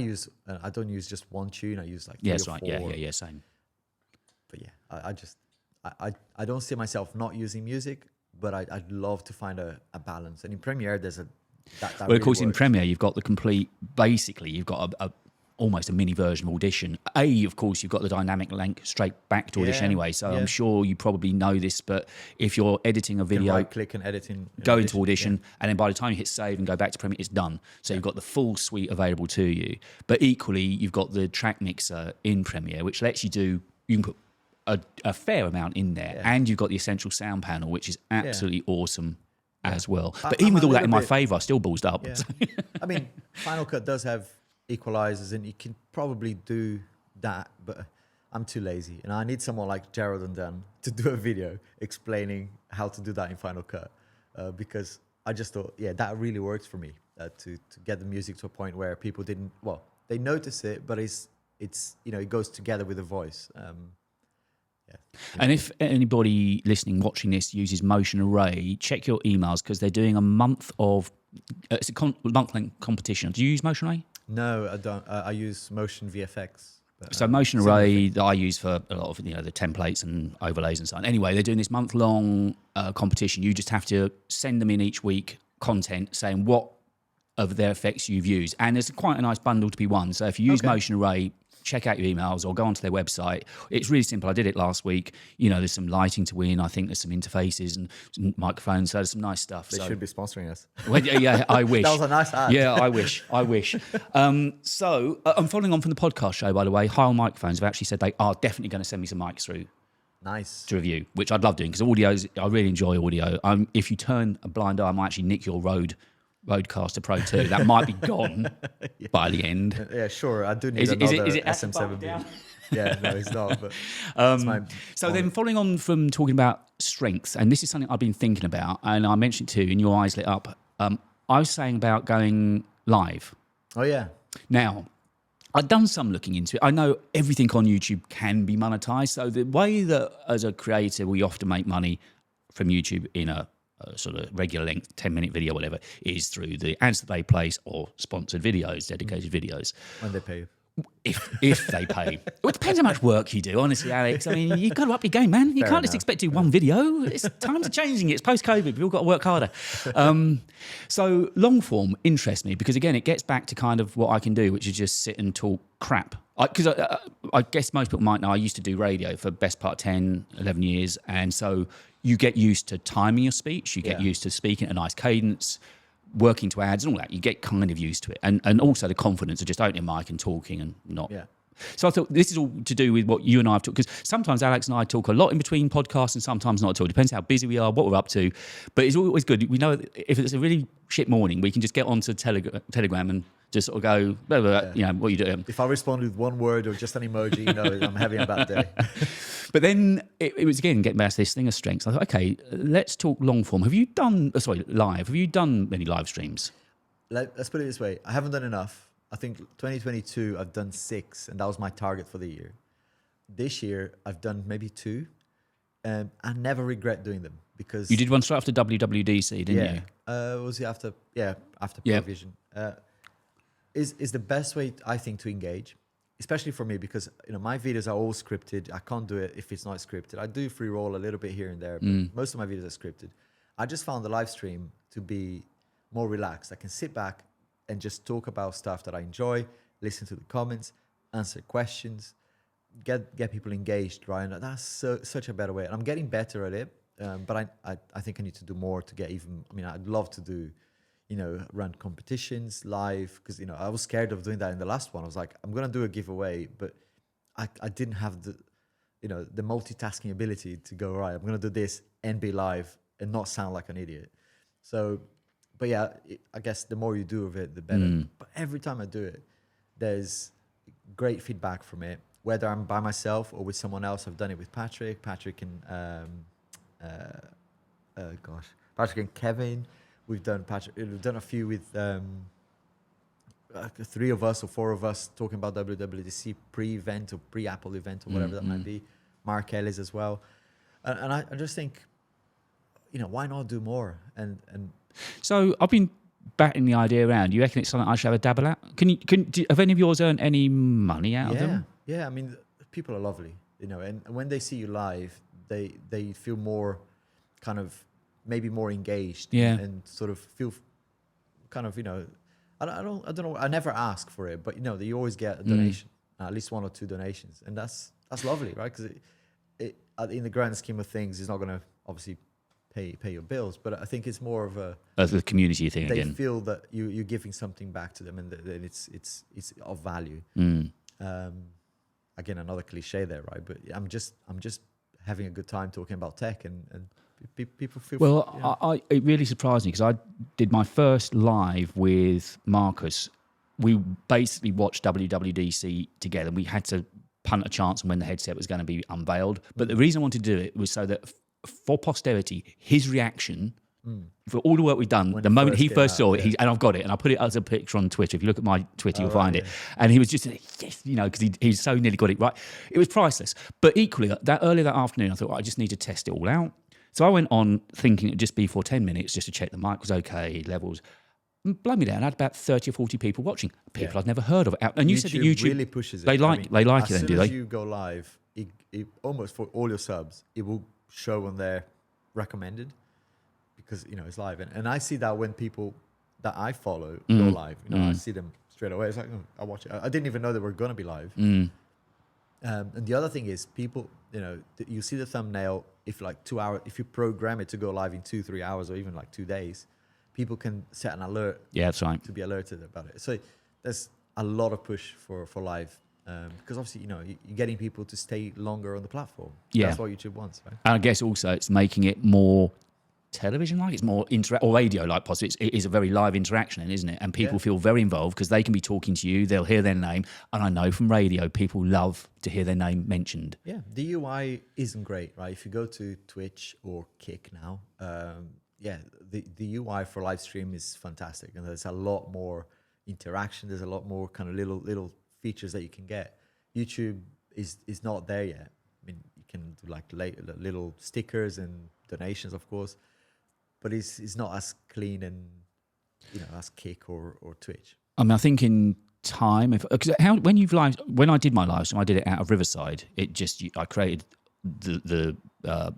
I don't use just one tune. I use like three or four. Yeah, same. But yeah, I don't see myself not using music, but I'd love to find a balance. And in Premiere, there's that well, really of course, works. in Premiere, you've got the complete. Basically, you've got almost a mini version of Audition. Of course, you've got the dynamic link straight back to Audition anyway. So I'm sure you probably know this, but if you're editing a video, right-click and edit in go into Audition, and then by the time you hit save and go back to Premiere, it's done. So you've got the full suite available to you. But equally, you've got the track mixer in Premiere, which lets you can put a fair amount in there, and you've got the essential sound panel, which is absolutely awesome as well. But even with all that in my favour, I still ballsed up. Yeah. I mean, Final Cut does have equalizers, and you can probably do that, but I'm too lazy, and I need someone like Gerald Undone to do a video explaining how to do that in Final Cut, because I just thought, that really works for me, to get the music to a point where people they notice it, but it's it goes together with the voice. And if anybody listening, watching this uses Motion Array, check your emails, because they're doing a month of it's a month-long competition. Do you use Motion Array? No, I don't. I use Motion VFX. But, so Motion Array that I use for a lot of the templates and overlays and so on. Anyway, they're doing this month-long competition. You just have to send them in each week content saying what of their effects you've used, and there's quite a nice bundle to be won. So if you use Motion Array, check out your emails or go onto their website. It's really simple. I did it last week. There's some lighting to win. I think there's some interfaces and some microphones. So there's some nice stuff. They should be sponsoring us. Well, yeah, I wish. That was a nice ad. Yeah, I wish. So I'm following on from the podcast show, by the way. Heil Microphones have actually said they are definitely going to send me some mics through. Nice. To review, which I'd love doing, because I really enjoy audio. If you turn a blind eye, I might actually nick your Rodecaster Pro 2. That might be gone by the end. Yeah, sure. I do need another SM7B. Yeah, no, it's not. But so then following on from talking about strengths, and this is something I've been thinking about, and I mentioned it too, and your eyes lit up. I was saying about going live. Oh, yeah. Now, I've done some looking into it. I know everything on YouTube can be monetized. So the way that as a creator we often make money from YouTube in a sort of regular length 10-minute video, whatever, is through the ads that they place or sponsored videos, dedicated videos. When they pay you. If they pay. Well, it depends how much work you do, honestly, Alex. I mean, you've got to up your game, man. You can't just expect to do one video. Times are changing. It's post-COVID. We've all got to work harder. So long form interests me because, again, it gets back to kind of what I can do, which is just sit and talk crap. Because I guess most people might know I used to do radio for the best part of 10, 11 years. And so you get used to timing your speech. You get used to speaking at a nice cadence, working to ads and all that. You get kind of used to it. And also the confidence of just opening a mic and talking and not. Yeah. So I thought this is all to do with what you and I have talked, because sometimes Alex and I talk a lot in between podcasts and sometimes not at all. It depends how busy we are, what we're up to. But it's always good. We know if it's a really shit morning, we can just get onto Telegram and just sort of go, blah, blah, blah, you know, what you do. If I respond with one word or just an emoji, I'm having a bad day. But then it was, again, getting back to this thing of strengths. I thought, okay, let's talk long form. Have you done, live? Have you done many live streams? Let's put it this way. I haven't done enough. I think 2022, I've done 6, and that was my target for the year. This year, I've done maybe 2, and I never regret doing them because... You did one straight after WWDC, didn't you? Was it after Provision. Is the best way, I think, to engage, especially for me, because my videos are all scripted. I can't do it if it's not scripted. I do free roll a little bit here and there, but most of my videos are scripted. I just found the live stream to be more relaxed. I can sit back and just talk about stuff that I enjoy, listen to the comments, answer questions. get people engaged, right? And that's such a better way. And I'm getting better at it, but I think I need to do more to get even. I mean, I'd love to do, run competitions live, because I was scared of doing that in the last one. I was like, I'm gonna do a giveaway, but I didn't have the multitasking ability to go, right, I'm gonna do this and be live and not sound like an idiot. So, but yeah, I guess the more you do of it, the better. But every time I do it, there's great feedback from it, whether I'm by myself or with someone else. I've done it with Patrick and Patrick and Kevin. We've done a few with 3 of us or 4 of us talking about WWDC pre-event or pre-Apple event or whatever that might be. Mark Ellis as well, and I just think, why not do more? And so I've been batting the idea around. You reckon it's something I should have a dabble at? Have any of yours earned any money out of them? Yeah, I mean, people are lovely, and when they see you live, they feel more kind of maybe more engaged, and sort of feel kind of, I don't know. I never ask for it, but you always get a donation, at least 1 or 2 donations, and that's lovely, right? Because it in the grand scheme of things, it's not going to obviously pay your bills, but I think it's more of a community thing. They feel that you're giving something back to them, and that it's of value. Again, another cliche there, right? But I'm just having a good time talking about tech, and people feel. Well, it really surprised me, because I did my first live with Marcus. We basically watched WWDC together. We had to punt a chance on when the headset was going to be unveiled. But the reason I wanted to do it was so that for posterity, his reaction for all the work we've done, the moment he first saw it, and I've got it, and I put it as a picture on Twitter. If you look at my Twitter, you'll find it. And he was just, yes, because he's so nearly got it right. It was priceless. But equally, earlier that afternoon, I thought, I just need to test it all out. So I went on thinking it'd just be for 10 minutes just to check the mic was okay, levels. Blow me down. I had about 30 or 40 people watching. People I'd never heard of. And you said that YouTube really pushes it. They like it then, do they? As soon as you go live, it almost for all your subs, it will show on their recommended, because it's live. And I see that when people that I follow go live, I see them straight away. It's like, I watch it. I didn't even know they were going to be live. And the other thing is, people, you see the thumbnail. If like 2 hours, if you program it to go live in 2-3 hours, or even like 2 days, people can set an alert. Yeah, that's right. To be alerted about it. So there's a lot of push for live, because obviously you're getting people to stay longer on the platform. Yeah, that's what YouTube wants, right? And I guess also it's making it more television-like. It's more or radio-like. Possibly it is a very live interaction, then, isn't it? And people feel very involved because they can be talking to you. They'll hear their name, and I know from radio, people love to hear their name mentioned. Yeah, the UI isn't great, right? If you go to Twitch or Kick now, the UI for live stream is fantastic, and there's a lot more interaction. There's a lot more kind of little features that you can get. YouTube is not there yet. I mean, you can do like little stickers and donations, of course, but it's not as clean and as Kick or Twitch. I mean, I think in time, when I did my live stream, I did it out of Riverside. I created the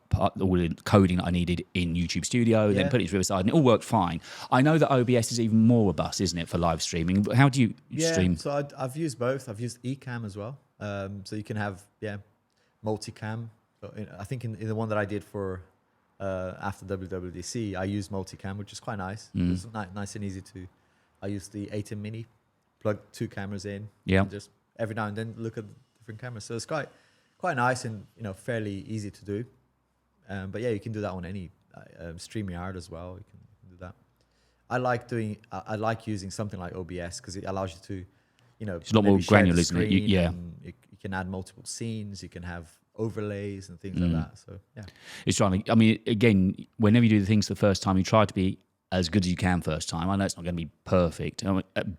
all the coding that I needed in YouTube Studio, then put it to Riverside, and it all worked fine. I know that OBS is even more robust, isn't it, for live streaming? How do you stream? So I've used both. I've used Ecamm as well. So you can have multicam. So I think in the one that I did for after WWDC, I used multicam, which is quite nice. It's nice and easy to. I used the ATEM Mini, plug 2 cameras in, and just every now and then look at different cameras. So it's quite nice and fairly easy to do. But yeah, you can do that on any StreamYard as well. You can do that. I like using something like OBS because it allows you to, it's a lot more granular, isn't it? You can add multiple scenes. You can have overlays and things like that. So yeah, it's trying to. I mean, again, whenever you do the things for the first time, you try to be as good as you can first time. I know it's not going to be perfect,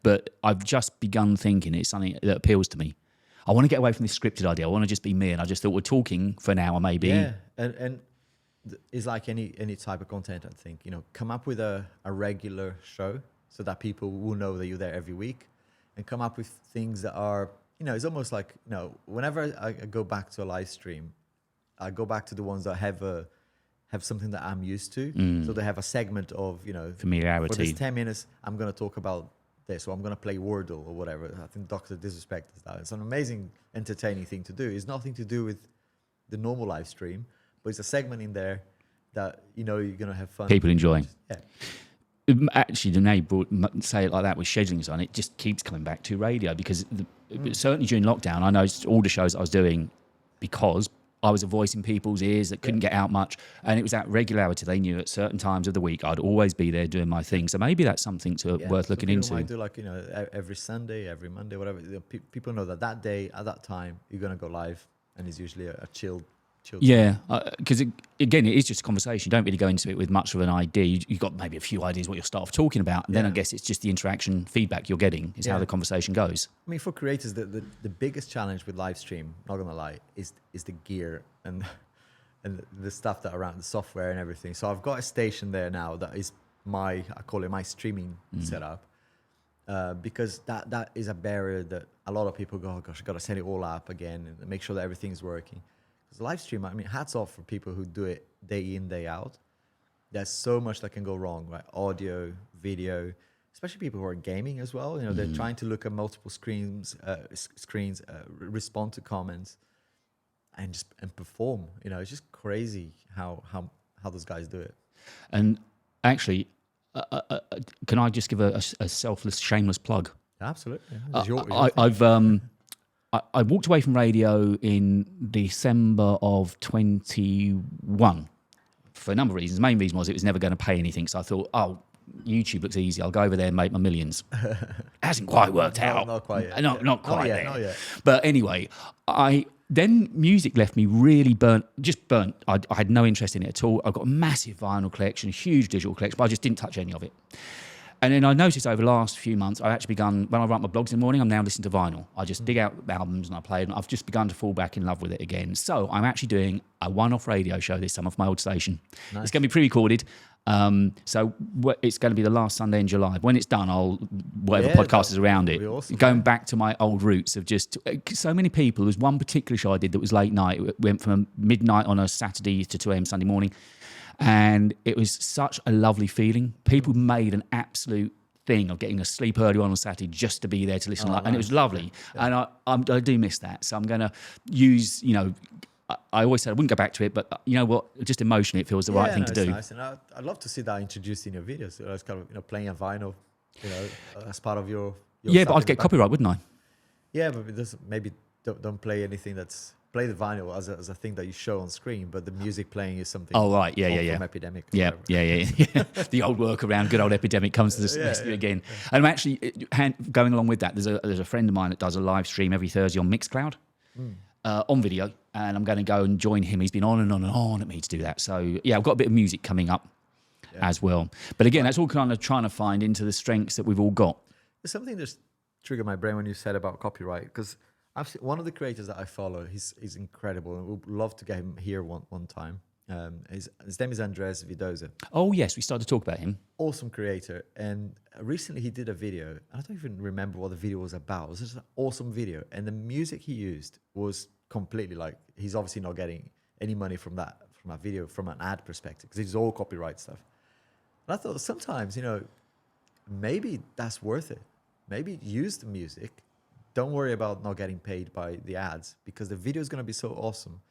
but I've just begun thinking it's something that appeals to me. I want to get away from this scripted idea. I want to just be me, and I just thought we're talking for an hour, maybe. Yeah, and it's like any type of content. I think come up with a regular show so that people will know that you're there every week, and come up with things that are it's almost like whenever I go back to a live stream, I go back to the ones that have something that I'm used to. So they have a segment of familiarity. For this 10 minutes, I'm going to talk about this, or I'm going to play Wordle or whatever. I think Dr. Disrespect is that. It's an amazing, entertaining thing to do. It's nothing to do with the normal live stream, but it's a segment in there that you know you're going to have fun. People enjoying. Yeah. Actually, now you say it like that with scheduling on, it just keeps coming back to radio because certainly during lockdown, I noticed all the shows I was doing because I was a voice in people's ears that couldn't get out much, and it was that regularity. They knew at certain times of the week I'd always be there doing my thing. So maybe that's something worth looking into. I do like every Sunday, every Monday, whatever. People know that day at that time you're going to go live, and it's usually a chilled. Yeah, because again, it is just a conversation. You don't really go into it with much of an idea. You've got maybe a few ideas what you'll start off talking about, and then I guess it's just the interaction feedback you're getting is how the conversation goes. I mean, for creators, the biggest challenge with live stream, not gonna lie, is the gear and the stuff that around the software and everything. So I've got a station there now that is I call it my streaming setup, because that is a barrier that a lot of people go, oh gosh, I got to set it all up again and make sure that everything's working. Because live stream, I mean, hats off for people who do it day in, day out. There's so much that can go wrong, right? Audio, video, especially people who are gaming as well. You know, they're trying to look at multiple screens, respond to comments, and perform. You know, it's just crazy how those guys do it. And actually, can I just give a selfless, shameless plug? Absolutely. I walked away from radio in December of 21 for a number of reasons. The main reason was it was never going to pay anything. So I thought, YouTube looks easy. I'll go over there and make my millions. Hasn't quite worked out. Not quite yet. Not quite there. Not yet. But anyway, then music left me really burnt. I had no interest in it at all. I've got a massive vinyl collection, a huge digital collection, but I just didn't touch any of it. And then I noticed over the last few months, I've actually begun, when I write my blogs in the morning, I'm now listening to vinyl. I just dig out albums and I play them. I've just begun to fall back in love with it again. So I'm actually doing a one-off radio show this summer for my old station. Nice. It's going to be pre-recorded. So it's going to be the last Sunday in July. When it's done, whatever podcast is around it, awesome, going back to my old roots of just so many people. There was one particular show I did that was late night. It went from midnight on a Saturday to 2 a.m. Sunday morning. And it was such a lovely feeling. People made an absolute thing of getting a sleep early on Saturday just to be there to listen. And it was lovely. Yeah. And I do miss that. So I'm going to use, I always said I wouldn't go back to it, but you know what? Just emotionally, it feels the right thing to do. Nice. And I'd love to see that introduced in your videos. So it's kind of, playing a vinyl, as part of your yeah, but I'd get copyright, wouldn't I? Yeah, but maybe don't play anything that's... Play the vinyl as a thing that you show on screen, but the music playing is something. Oh right, yeah. From Epidemic. Yeah. The old workaround, good old Epidemic comes to the rescue again. And I'm actually going along with that. There's a friend of mine that does a live stream every Thursday on Mixcloud on video, and I'm going to go and join him. He's been on and on and on at me to do that. So yeah, I've got a bit of music coming up as well. But again, that's all kind of trying to find into the strengths that we've all got. There's something that triggered my brain when you said about copyright, because I've seen one of the creators that I follow. He's incredible, and we'd love to get him here one time. His name is Vidoza. Oh yes, we started to talk about him. Awesome creator, and recently he did a video. I don't even remember what the video was about. It was just an awesome video, and the music he used was completely he's obviously not getting any money from that video from an ad perspective, because it's all copyright stuff. And I thought sometimes maybe that's worth it. Maybe use the music. Don't worry about not getting paid by the ads, because the video is going to be so awesome.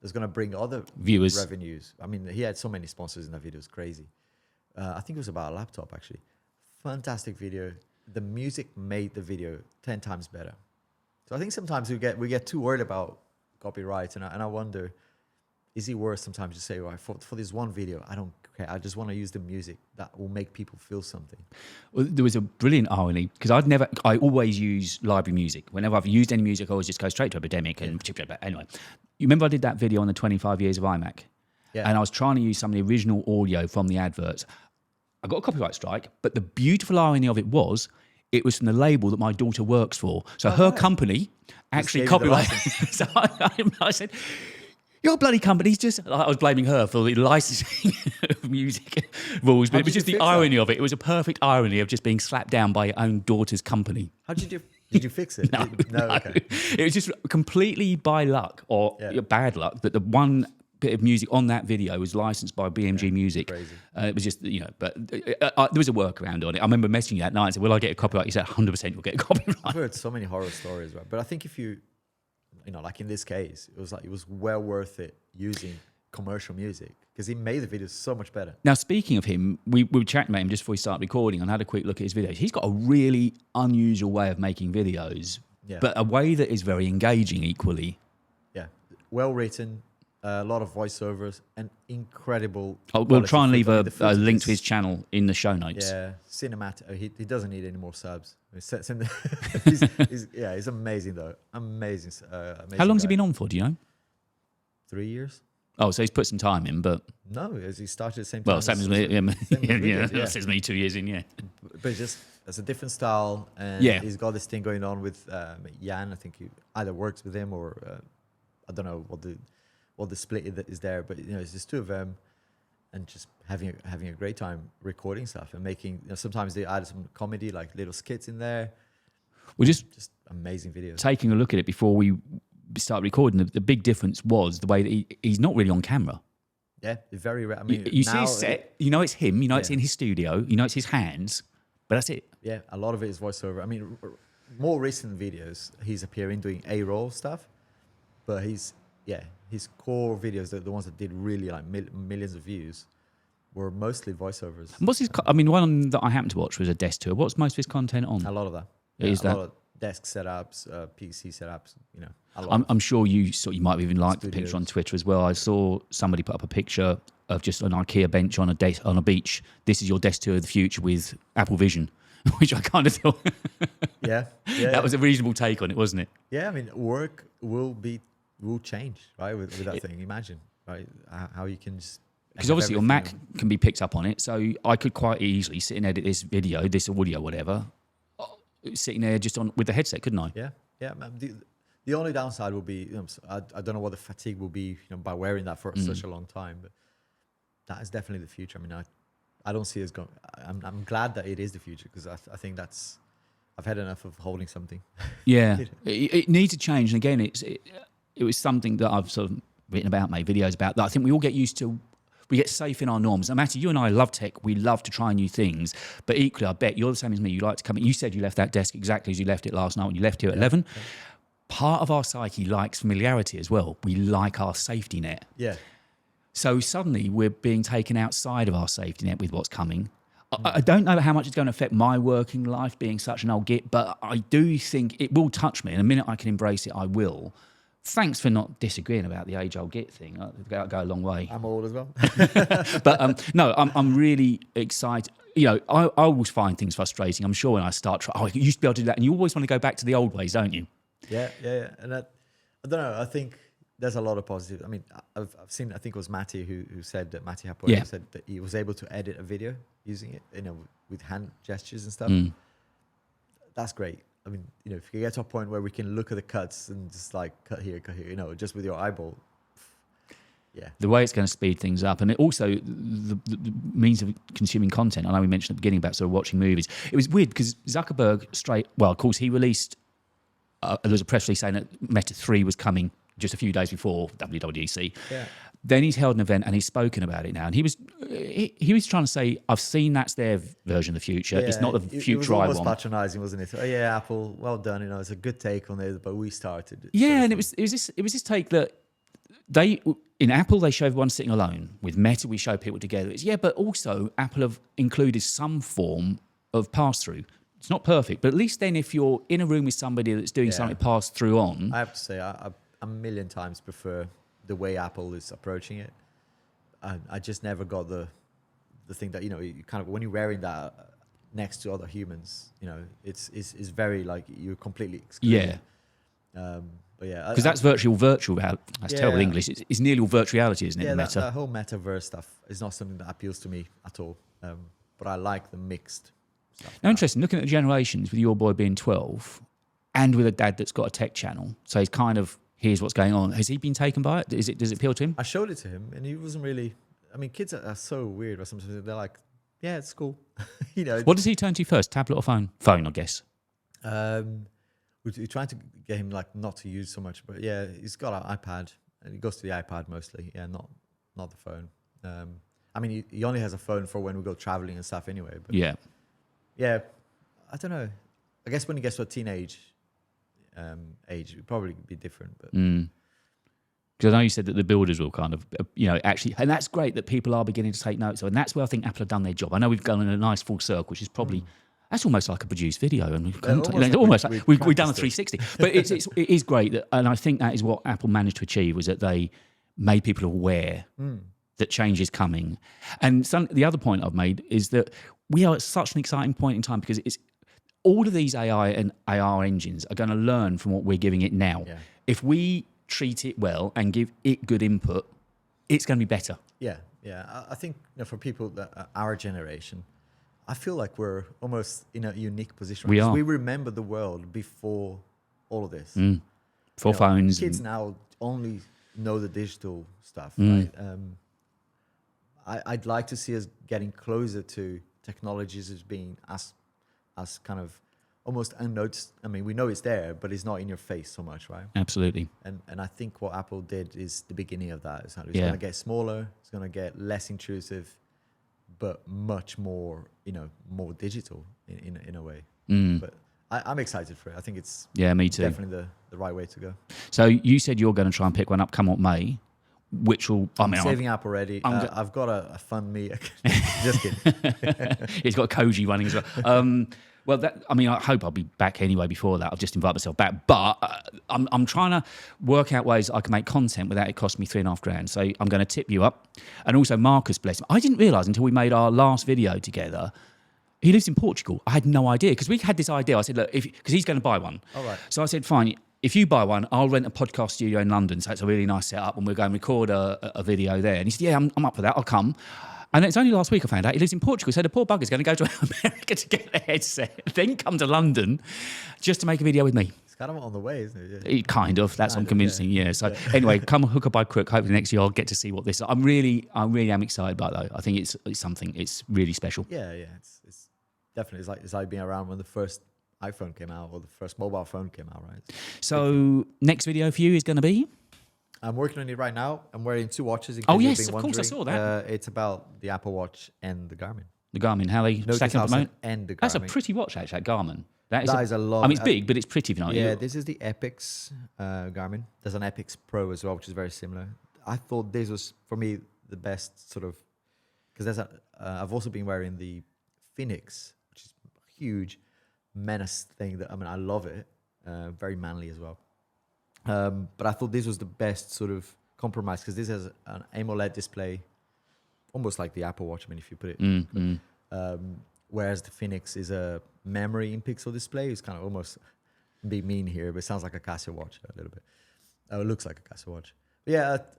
It's going to bring other viewers, revenues. I mean, he had so many sponsors in that video. It's crazy. I think it was about a laptop, actually. Fantastic video. The music made the video 10 times better. So I think sometimes we get too worried about copyright, and I wonder, is it worth sometimes to say, right, for this one video, I don't care. I just want to use the music that will make people feel something. Well, there was a brilliant irony, because I always use library music. Whenever I've used any music, I always just go straight to Epidemic. And anyway, you remember I did that video on the 25 years of iMac? Yeah. And I was trying to use some of the original audio from the adverts. I got a copyright strike, but the beautiful irony of it was from the label that my daughter works for. So her company actually copyrighted. So I said, your bloody company's just... I was blaming her for the licensing of music rules, but it was just the irony of it. It was a perfect irony of just being slapped down by your own daughter's company. How did you fix it? No, okay. It was just completely by luck or bad luck that the one bit of music on that video was licensed by BMG Music. Crazy. It was just, but there was a workaround on it. I remember messaging you that night and said, will I get a copyright? He said, 100% you'll get a copyright. I've heard so many horror stories, right? But I think if you like in this case, it was well worth it using commercial music because he made the videos so much better. Now, speaking of him, we were chatting about him just before we started recording and had a quick look at his videos. He's got a really unusual way of making videos, but a way that is very engaging equally. Yeah, well written. A lot of voiceovers and incredible. We'll try and leave a link to his channel in the show notes. Yeah, cinematic. He doesn't need any more subs. He's amazing though. Amazing. How long has he been on for? Do you know? 3 years. Oh, so he's put some time in, but no, as he started at the same time. Well, same as me. That says me 2 years in. Yeah, but just it's a different style, and he's got this thing going on with Jan. I think he either works with him or I don't know what the split is there, but it's just two of them, and just having a great time recording stuff and making. Sometimes they add some comedy, like little skits in there. We're just amazing videos. Taking a look at it before we start recording, the big difference was the way that he's not really on camera. Yeah, very rare. I mean, you see his set, it's him, it's in his studio, it's his hands, but that's it. Yeah, a lot of it is voiceover. I mean, more recent videos, he's appearing doing A-roll stuff, but his core videos, the ones that did really like millions of views, were mostly voiceovers. What's his? I mean, one that I happened to watch was a desk tour. What's most of his content on? A lot of that. Lot of desk setups, PC setups. I'm sure you might have even liked the Studios. picture on Twitter as well. I saw somebody put up a picture of just an IKEA bench on a beach. This is your desk tour of the future with Apple Vision, which I kind of thought. That was a reasonable take on it, wasn't it? Yeah, I mean, work will change, right? With that thing, imagine, right? How you can just. Because obviously your Mac can be picked up on it, so I could quite easily sit and edit this video, this audio, whatever, sitting there just with the headset, couldn't I? Yeah. The only downside will be, I don't know what the fatigue will be, by wearing that for such a long time, but that is definitely the future. I mean, I don't see it going. I'm glad that it is the future because I think I've had enough of holding something. Yeah, it needs to change, and again, it was something that I've sort of written about, made videos about. That I think we all get used to. We get safe in our norms. No matter, you and I love tech. We love to try new things. But equally, I bet you're the same as me. You like to come in. You said you left that desk exactly as you left it last night when you left here at 11. Yeah. Part of our psyche likes familiarity as well. We like our safety net. Yeah. So suddenly we're being taken outside of our safety net with what's coming. I don't know how much it's going to affect my working life being such an old git, but I do think it will touch me. And the minute I can embrace it, I will. Thanks for not disagreeing about the age-old git thing. That'll go a long way. I'm old as well. But no, I'm really excited. I always find things frustrating. I'm sure when I start trying, you used to be able to do that. And you always want to go back to the old ways, don't you? Yeah. And I don't know. I think there's a lot of positive. I mean, I've seen, I think it was Matty who said that, Matty Hapoel said that he was able to edit a video using it, with hand gestures and stuff. That's great. I mean, if you get to a point where we can look at the cuts and just like cut here, just with your eyeball. Yeah. The way it's going to speed things up. And it also, the means of consuming content. I know we mentioned at the beginning about sort of watching movies. It was weird because Zuckerberg of course, he released, there was a press release saying that Meta 3 was coming just a few days before WWDC. Yeah. Then he's held an event and he's spoken about it now. And he was trying to say, I've seen that's their version of the future. It's not the future I want. It was almost patronizing, wasn't it? Oh yeah, Apple, well done. It's a good take on it, but we started it. Yeah, and it was this take that in Apple they show everyone sitting alone. With Meta we show people together. But also Apple have included some form of pass-through. It's not perfect, but at least then if you're in a room with somebody that's doing something pass through on. I have to say, I a million times prefer the way Apple is approaching it. I just never got the thing that, you kind of, when you're wearing that next to other humans, it's very like you're completely excluded. Yeah. But yeah. Because that's virtual reality. That's terrible English. It's nearly all virtual reality, isn't it? Yeah, Meta. that whole metaverse stuff is not something that appeals to me at all. But I like the mixed stuff. Now, interesting, looking at the generations with your boy being 12 and with a dad that's got a tech channel. So he's kind of, here's what's going on. Has he been taken by it? Does it appeal to him? I showed it to him and he wasn't really, I mean, kids are so weird. Or sometimes they're like, yeah, it's cool. What does he turn to first? Tablet or phone? Phone, I guess. We're trying to get him like not to use so much, but yeah, he's got an iPad and it goes to the iPad mostly. Yeah, not the phone. I mean, he only has a phone for when we go traveling and stuff anyway. But Yeah. I don't know. I guess when he gets to a teenage age, it would probably be different. But Because I know you said that the builders will kind of, actually, and that's great that people are beginning to take notes of, and that's where I think Apple have done their job. I know we've gone in a nice full circle, which is probably, that's almost like a produced video, and we've done a 360. But it is great, that, and I think that is what Apple managed to achieve, was that they made people aware that change is coming. And the other point I've made is that we are at such an exciting point in time, because it's all of these AI and AR engines are going to learn from what we're giving it now. Yeah. If we treat it well and give it good input, it's going to be better. Yeah. I think for people that are our generation, I feel like we're almost in a unique position. We are. We remember the world before all of this. For phones. Kids now only know the digital stuff, right? I'd like to see us getting closer to technologies as being as kind of almost unnoticed. I mean, we know it's there, but it's not in your face so much, right? Absolutely. And I think what Apple did is the beginning of that. It's going to get smaller. It's going to get less intrusive, but much more, more digital in a way. But I'm excited for it. I think it's me too. Definitely the right way to go. So you said you're going to try and pick one up come what may, which will... I'm saving up already. I've got a fund me. Just kidding. He's got a Koji running as well. Well, I hope I'll be back anyway before that. I'll just invite myself back. But I'm trying to work out ways I can make content without it costing me $3,500. So I'm going to tip you up. And also Marcus, bless him. I didn't realise until we made our last video together, he lives in Portugal. I had no idea, because we had this idea. I said, look, because he's going to buy one. All right. So I said, fine, if you buy one, I'll rent a podcast studio in London. So it's a really nice setup, and we'll go and record a video there. And he said, yeah, I'm up for that. I'll come. And it's only last week I found out he lives in Portugal. So the poor bugger's going to go to America to get a headset, then come to London just to make a video with me. It's kind of on the way, isn't it? Yeah. Kind of. That's on convincing, yeah. So anyway, come hook or by crook. Hopefully next year I'll get to see what this is. I really am excited by it, though. I think it's something. It's really special. Yeah. It's definitely, it's like being around when the first iPhone came out, or the first mobile phone came out, right? So next video for you is going to be? I'm working on it right now. I'm wearing two watches. Oh, yes, of course, I saw that. It's about the Apple Watch and the Garmin. The Garmin, how they stack up at the moment. And the Garmin. That's a pretty watch, actually, that Garmin. That is a lot. I mean, it's big, but it's pretty. This is the Epix Garmin. There's an Epix Pro as well, which is very similar. I thought this was, for me, the best sort of... Because I've also been wearing the Phoenix, which is a huge menace thing. I love it. Very manly as well. But I thought this was the best sort of compromise, because this has an AMOLED display, almost like the Apple Watch. I mean, if you put it, whereas the Phoenix is a memory in pixel display. It's kind of almost be mean here, but it sounds like a Casio watch a little bit. It looks like a Casio watch. But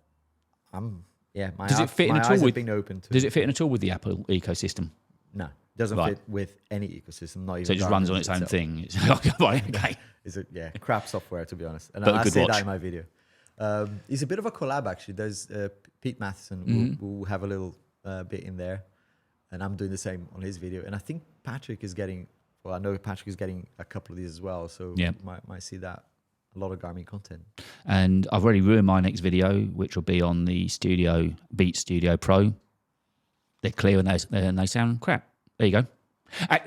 my does it fit in at all eyes have been open to. Does it fit in at all with the Apple ecosystem? No, it doesn't fit with any ecosystem. Not even. So it just runs on its own thing. Okay. It's crap software, to be honest. And but I say watch. that in my video. It's a bit of a collab, actually. There's Pete Matheson who have a little bit in there, and I'm doing the same on his video. And I think Patrick is getting. Well, I know Patrick is getting a couple of these as well, so might see that. A lot of Garmin content. And I've already ruined my next video, which will be on the Beats Studio Pro. They're clear and they sound crap. There you go.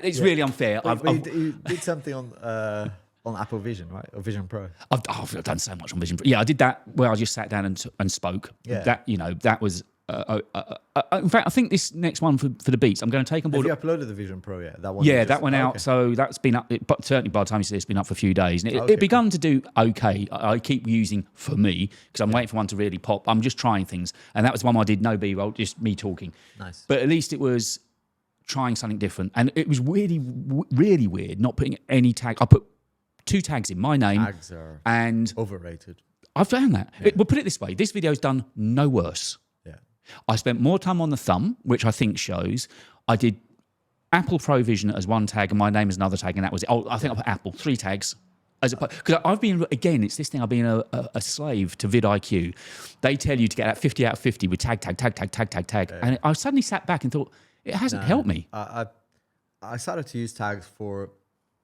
It's really unfair. You did something on Apple Vision, right? Or Vision Pro. I've done so much on Vision Pro. Yeah, I did that where I just sat down and spoke. Yeah. That was... in fact, I think this next one for the Beats, I'm going to take on board. Have you uploaded the Vision Pro yet? That one. Yeah, that went out. Okay. So that's been up. But certainly by the time you see it, it's been up for a few days, and it begun to do okay. I keep using for me because I'm waiting for one to really pop. I'm just trying things, and that was one I did no B-roll, just me talking. Nice. But at least it was trying something different, and it was really, really weird not putting any tag. I put 2 tags in my name. Tags are and overrated. I've found that. Yeah. We'll put it this way: this video's done no worse. I spent more time on the thumb, which I think shows. I did Apple Pro Vision as one tag and my name as another tag, and that was it. I think I put Apple 3 tags. Because I've been, again, it's this thing, I've been a slave to vidIQ. They tell you to get that 50 out of 50 with tag. Yeah. And I suddenly sat back and thought, it hasn't helped me. I started to use tags for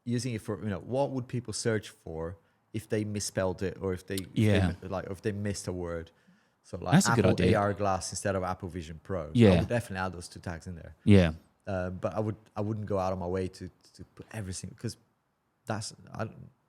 using it for, what would people search for if they misspelled it or if they if they missed a word. So like That's a good Apple idea. AR glass instead of Apple Vision Pro. Yeah. I would definitely add those 2 tags in there. Yeah. But I wouldn't go out of my way to put everything, because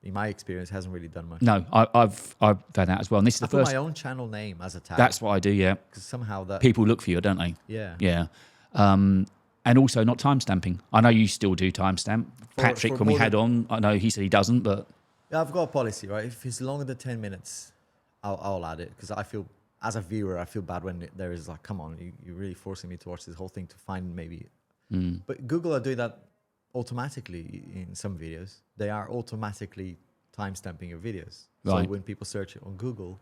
in my experience, hasn't really done much. No, I've found that as well. And this is the I put first. my own channel name as a tag. That's what I do. Yeah. Because somehow that People look for you, don't they? yeah. Yeah. And also not timestamping. I know you still do timestamp. Patrick, for when we more had than- on, I know he said he doesn't, but Yeah, I've got a policy, right? If it's longer than 10 minutes, I'll add it, because I feel, as a viewer, I feel bad when there is like, come on, you're really forcing me to watch this whole thing to find maybe. But Google are doing that automatically in some videos. They are automatically timestamping your videos. Right. So when people search it on Google,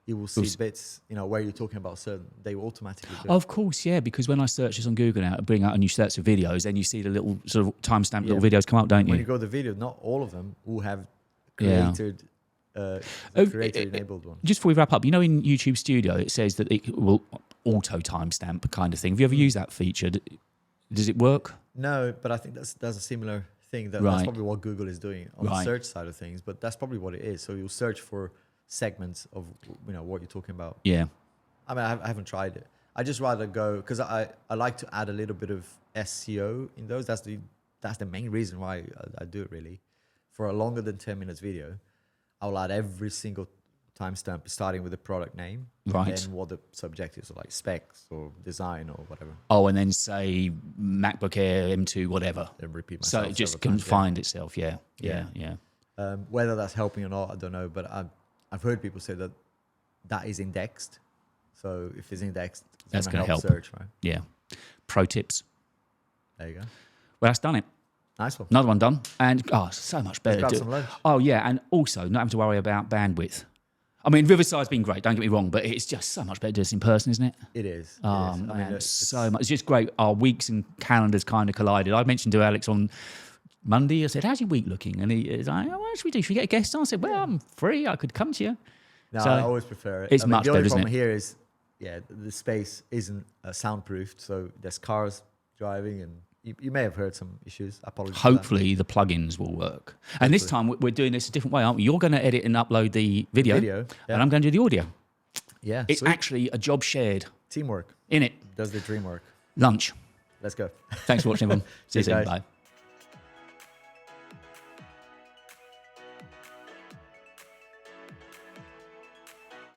you will see bits, where you're talking about certain, they will automatically do it. of course, yeah, because when I search this on Google now, bring out a new search of videos, and you see the little sort of timestamp little videos come up, don't When you? you go to the video, not all of them will have Yeah. created, creator-enabled one. Just before we wrap up, in YouTube Studio, it says that it will auto timestamp kind of thing. Have you ever used that feature? Does it work? No, but I think that's a similar thing. That's Right. probably what Google is doing on the search side of things. But that's probably what it is. So you'll search for segments of what you're talking about. Yeah. I mean, I haven't tried it. I just rather go, because I like to add a little bit of SEO in those. That's the main reason why I do it, really. For a longer than 10 minutes video, I'll add every single timestamp starting with the product name, Right. and then what the subject is, so like specs or design or whatever. Oh, and then say MacBook Air M2, whatever. Then repeat So myself. it just several can times, find itself. Yeah. Yeah. Yeah. Whether that's helping or not, I don't know. But I've heard people say that is indexed. So if it's indexed, it's That's going to gonna help help. search, right? Yeah. Pro tips. There you go. Well, that's done it. Nice one. Another one done. And, so much better. Grab some lunch. Oh, yeah. And also, not having to worry about bandwidth. I mean, Riverside's been great, don't get me wrong, but it's just so much better to do this in person, isn't it? It is. Oh, it is. man, so much. It's just great. Our weeks and calendars kind of collided. I mentioned to Alex on Monday, I said, how's your week looking? And he's like, what should we do? Should we get a guest on? I said, well, I'm free. I could come to you. No, So I always prefer it. it's much the better, only isn't problem it? here is, the space isn't soundproofed. So there's cars driving, and you may have heard some issues. I apologize. for that. Hopefully the plugins will work. And this time we're doing this a different way, aren't we? You're going to edit and upload the video, yeah. and I'm going to do the audio. Yeah. It's sweet. actually a job shared. Teamwork In it. does the dream work. Lunch. Let's go. Thanks for watching, everyone. See you Cheers, soon. guys. Bye.